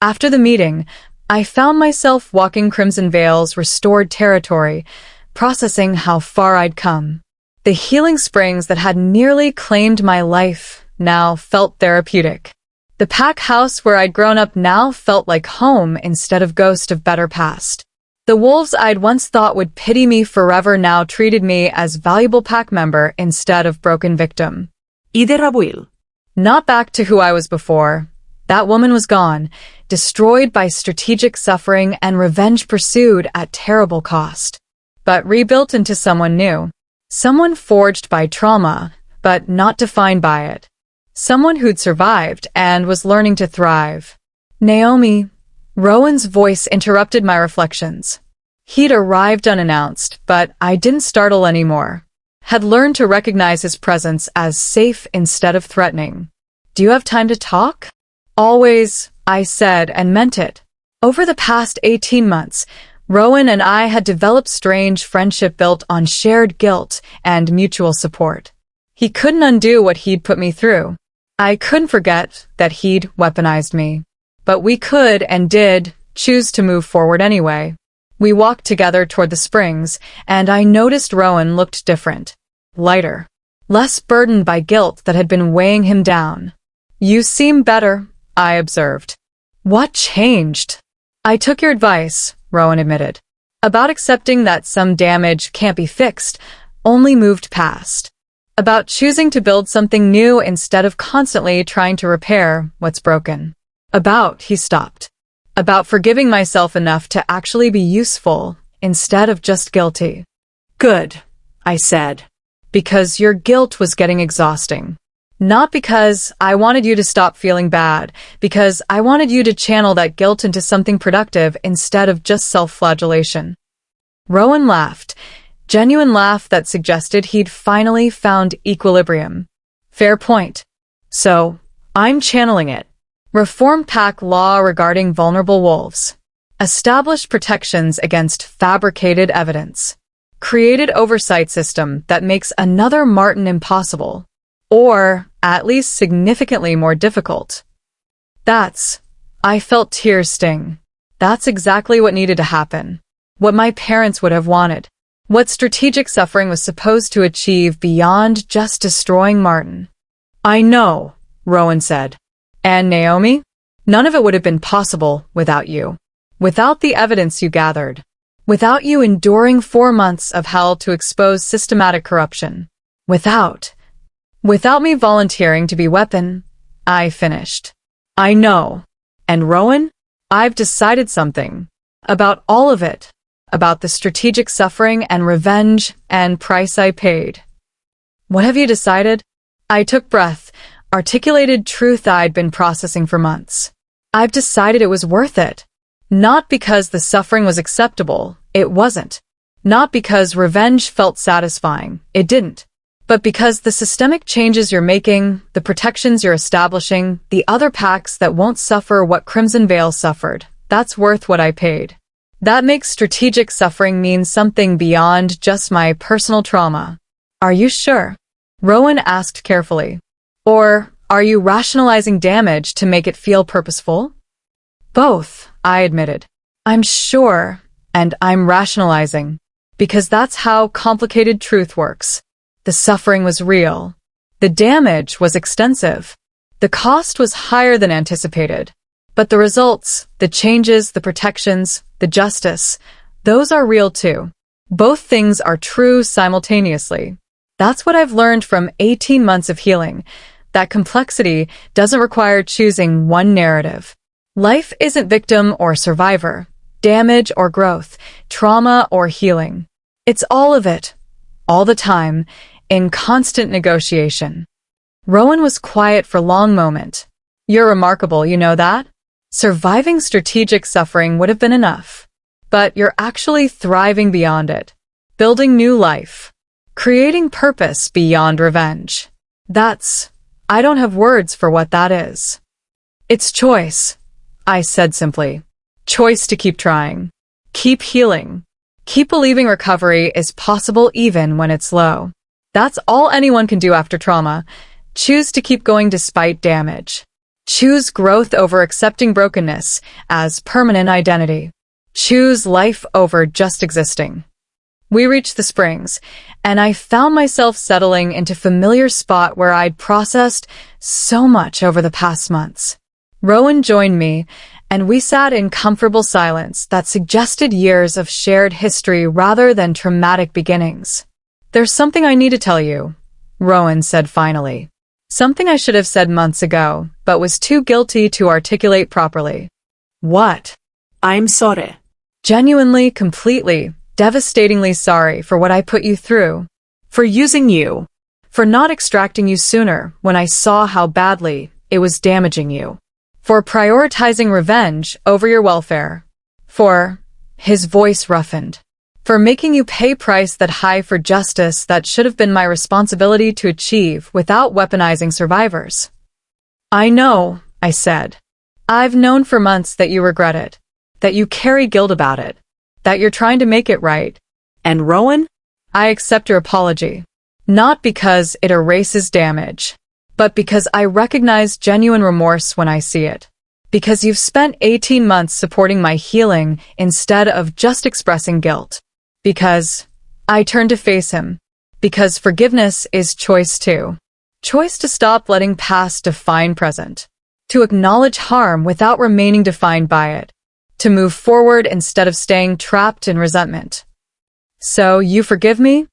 After the meeting, I found myself walking Crimson Vale's restored territory, processing how far I'd come. The healing springs that had nearly claimed my life now felt therapeutic. The pack house where I'd grown up now felt like home instead of ghost of better past. The wolves I'd once thought would pity me forever now treated me as valuable pack member instead of broken victim. Iderabuil. Not back to who I was before. That woman was gone, destroyed by strategic suffering and revenge pursued at terrible cost. But rebuilt into someone new. Someone forged by trauma, but not defined by it. Someone who'd survived and was learning to thrive. Naomi. Rowan's voice interrupted my reflections. He'd arrived unannounced, but I didn't startle anymore. Had learned to recognize his presence as safe instead of threatening. Do you have time to talk? Always, I said and meant it. Over the past 18 months, Rowan and I had developed strange friendship built on shared guilt and mutual support. He couldn't undo what he'd put me through. I couldn't forget that he'd weaponized me. But we could and did choose to move forward anyway. We walked together toward the springs, and I noticed Rowan looked different. Lighter. Less burdened by guilt that had been weighing him down. You seem better, I observed. What changed? I took your advice, Rowan admitted. About accepting that some damage can't be fixed, only moved past. About choosing to build something new instead of constantly trying to repair what's broken. He stopped. About forgiving myself enough to actually be useful instead of just guilty. Good, I said. Because your guilt was getting exhausting. Not because I wanted you to stop feeling bad, because I wanted you to channel that guilt into something productive instead of just self-flagellation. Rowan laughed, genuine laugh that suggested he'd finally found equilibrium. Fair point. So, I'm channeling it. Reform pack law regarding vulnerable wolves. Established protections against fabricated evidence. Created oversight system that makes another Martin impossible. Or, at least significantly more difficult. I felt tears sting. That's exactly what needed to happen. What my parents would have wanted. What strategic suffering was supposed to achieve beyond just destroying Martin. I know, Rowan said. And Naomi? None of it would have been possible without you. Without the evidence you gathered. Without you enduring 4 months of hell to expose systematic corruption. Without me volunteering to be weapon, I finished. I know. And Rowan? I've decided something. About all of it. About the strategic suffering and revenge and price I paid. What have you decided? I took breath. Articulated truth I'd been processing for months. I've decided it was worth it. Not because the suffering was acceptable, it wasn't. Not because revenge felt satisfying, it didn't. But because the systemic changes you're making, the protections you're establishing, the other packs that won't suffer what Crimson Vale suffered, that's worth what I paid. That makes strategic suffering mean something beyond just my personal trauma. Are you sure? Rowan asked carefully. Or, are you rationalizing damage to make it feel purposeful? Both, I admitted. I'm sure, and I'm rationalizing. Because that's how complicated truth works. The suffering was real. The damage was extensive. The cost was higher than anticipated. But the results, the changes, the protections, the justice, those are real too. Both things are true simultaneously. That's what I've learned from 18 months of healing. That complexity doesn't require choosing one narrative. Life isn't victim or survivor, damage or growth, trauma or healing. It's all of it, all the time, in constant negotiation. Rowan was quiet for a long moment. You're remarkable, you know that? Surviving strategic suffering would have been enough. But you're actually thriving beyond it. Building new life. Creating purpose beyond revenge. I don't have words for what that is. It's choice, I said simply. Choice to keep trying. Keep healing. Keep believing recovery is possible even when it's low. That's all anyone can do after trauma. Choose to keep going despite damage. Choose growth over accepting brokenness as permanent identity. Choose life over just existing. We reached the springs, and I found myself settling into a familiar spot where I'd processed so much over the past months. Rowan joined me, and we sat in comfortable silence that suggested years of shared history rather than traumatic beginnings. There's something I need to tell you, Rowan said finally. Something I should have said months ago, but was too guilty to articulate properly. What? I'm sorry. Genuinely, completely, devastatingly sorry for what I put you through. For using you. For not extracting you sooner when I saw how badly it was damaging you. For prioritizing revenge over your welfare. For, his voice roughened. For making you pay price that high for justice that should have been my responsibility to achieve without weaponizing survivors. I know, I said. I've known for months that you regret it. That you carry guilt about it. That you're trying to make it right. And Rowan? I accept your apology. Not because it erases damage, but because I recognize genuine remorse when I see it. Because you've spent 18 months supporting my healing instead of just expressing guilt. Because I turned to face him. Because forgiveness is choice too. Choice to stop letting past define present. To acknowledge harm without remaining defined by it. To move forward instead of staying trapped in resentment. So, you forgive me?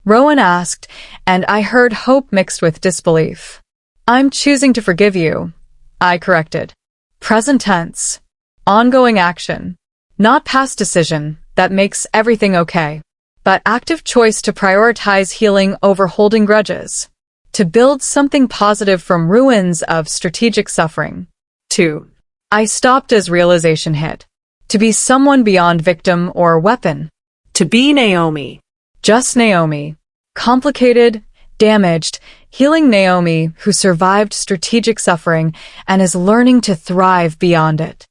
Rowan asked, and I heard hope mixed with disbelief. I'm choosing to forgive you, I corrected. Present tense. Ongoing action. Not past decision that makes everything okay, but active choice to prioritize healing over holding grudges. To build something positive from ruins of strategic suffering. 2. I stopped as realization hit. To be someone beyond victim or weapon. To be Naomi. Just Naomi. Complicated, damaged, healing Naomi who survived strategic suffering and is learning to thrive beyond it.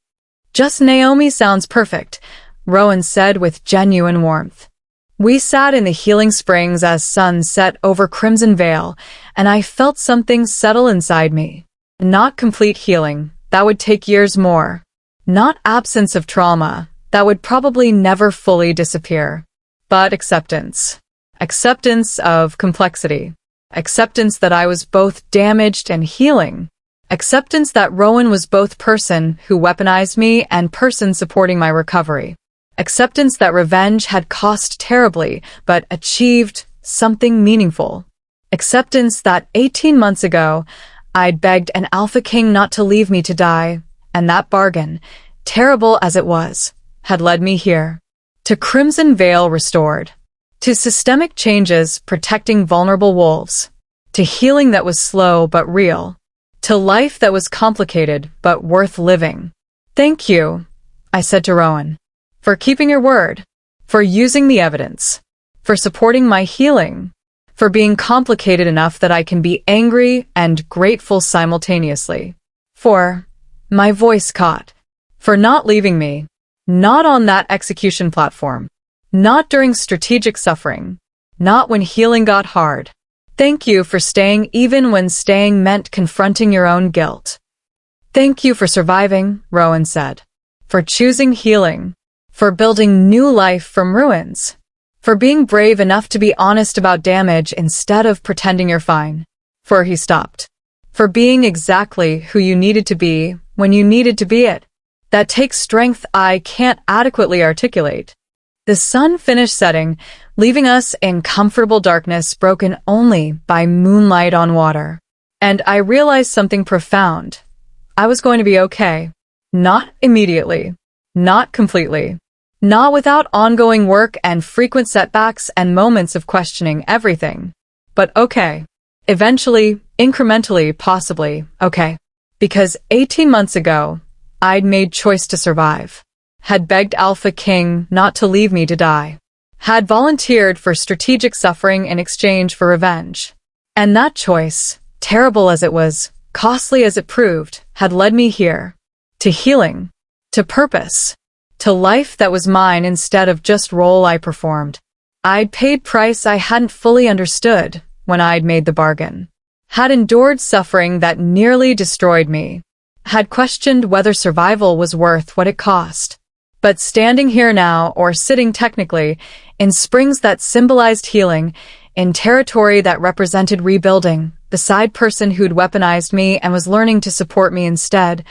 Just Naomi sounds perfect, Rowan said with genuine warmth. We sat in the healing springs as sun set over Crimson Vale, and I felt something settle inside me. Not complete healing, that would take years more. Not absence of trauma, that would probably never fully disappear. But acceptance. Acceptance of complexity. Acceptance that I was both damaged and healing. Acceptance that Rowan was both person who weaponized me and person supporting my recovery. Acceptance that revenge had cost terribly, but achieved something meaningful. Acceptance that 18 months ago, I'd begged an Alpha King not to leave me to die, and that bargain, terrible as it was, had led me here. To Crimson Vale restored. To systemic changes protecting vulnerable wolves. To healing that was slow but real. To life that was complicated but worth living. Thank you, I said to Rowan. For keeping your word. For using the evidence. For supporting my healing. For being complicated enough that I can be angry and grateful simultaneously. For my voice caught. For not leaving me. Not on that execution platform. Not during strategic suffering. Not when healing got hard. Thank you for staying even when staying meant confronting your own guilt. Thank you for surviving, Rowan said. For choosing healing. For building new life from ruins. For being brave enough to be honest about damage instead of pretending you're fine. For he stopped. For being exactly who you needed to be when you needed to be it. That takes strength I can't adequately articulate. The sun finished setting, leaving us in comfortable darkness broken only by moonlight on water. And I realized something profound. I was going to be okay. Not immediately. Not completely. Not without ongoing work and frequent setbacks and moments of questioning everything. But okay. Eventually, incrementally, possibly, okay. Because 18 months ago, I'd made choice to survive. Had begged Alpha King not to leave me to die. Had volunteered for strategic suffering in exchange for revenge. And that choice, terrible as it was, costly as it proved, had led me here. To healing. To purpose. To life that was mine instead of just role I performed. I'd paid price I hadn't fully understood when I'd made the bargain. Had endured suffering that nearly destroyed me. Had questioned whether survival was worth what it cost. But standing here now, or sitting technically, in springs that symbolized healing, in territory that represented rebuilding, beside person who'd weaponized me and was learning to support me instead,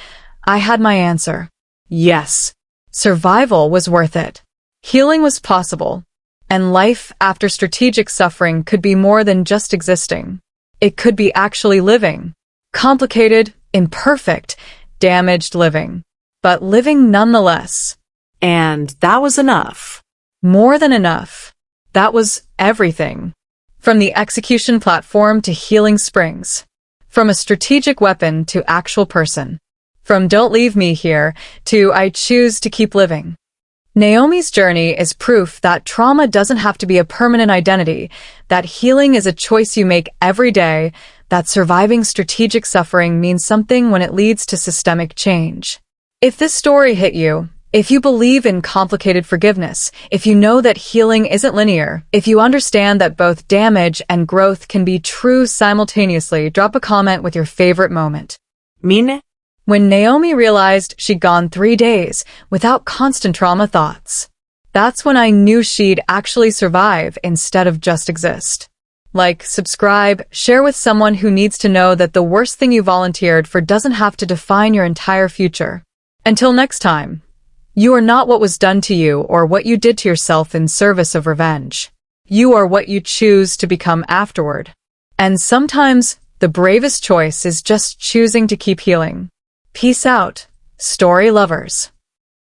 I had my answer. Yes. Survival was worth it. Healing was possible. And life after strategic suffering could be more than just existing. It could be actually living. Complicated, imperfect, damaged living. But living nonetheless. And that was enough. More than enough. That was everything. From the execution platform to healing springs. From a strategic weapon to actual person. From don't leave me here to I choose to keep living. Naomi's journey is proof that trauma doesn't have to be a permanent identity, that healing is a choice you make every day, that surviving strategic suffering means something when it leads to systemic change. If this story hit you, if you believe in complicated forgiveness, if you know that healing isn't linear, if you understand that both damage and growth can be true simultaneously, drop a comment with your favorite moment. Mine? When Naomi realized she'd gone 3 days without constant trauma thoughts. That's when I knew she'd actually survive instead of just exist. Like, subscribe, share with someone who needs to know that the worst thing you volunteered for doesn't have to define your entire future. Until next time, you are not what was done to you or what you did to yourself in service of revenge. You are what you choose to become afterward. And sometimes, the bravest choice is just choosing to keep healing. Peace out, story lovers.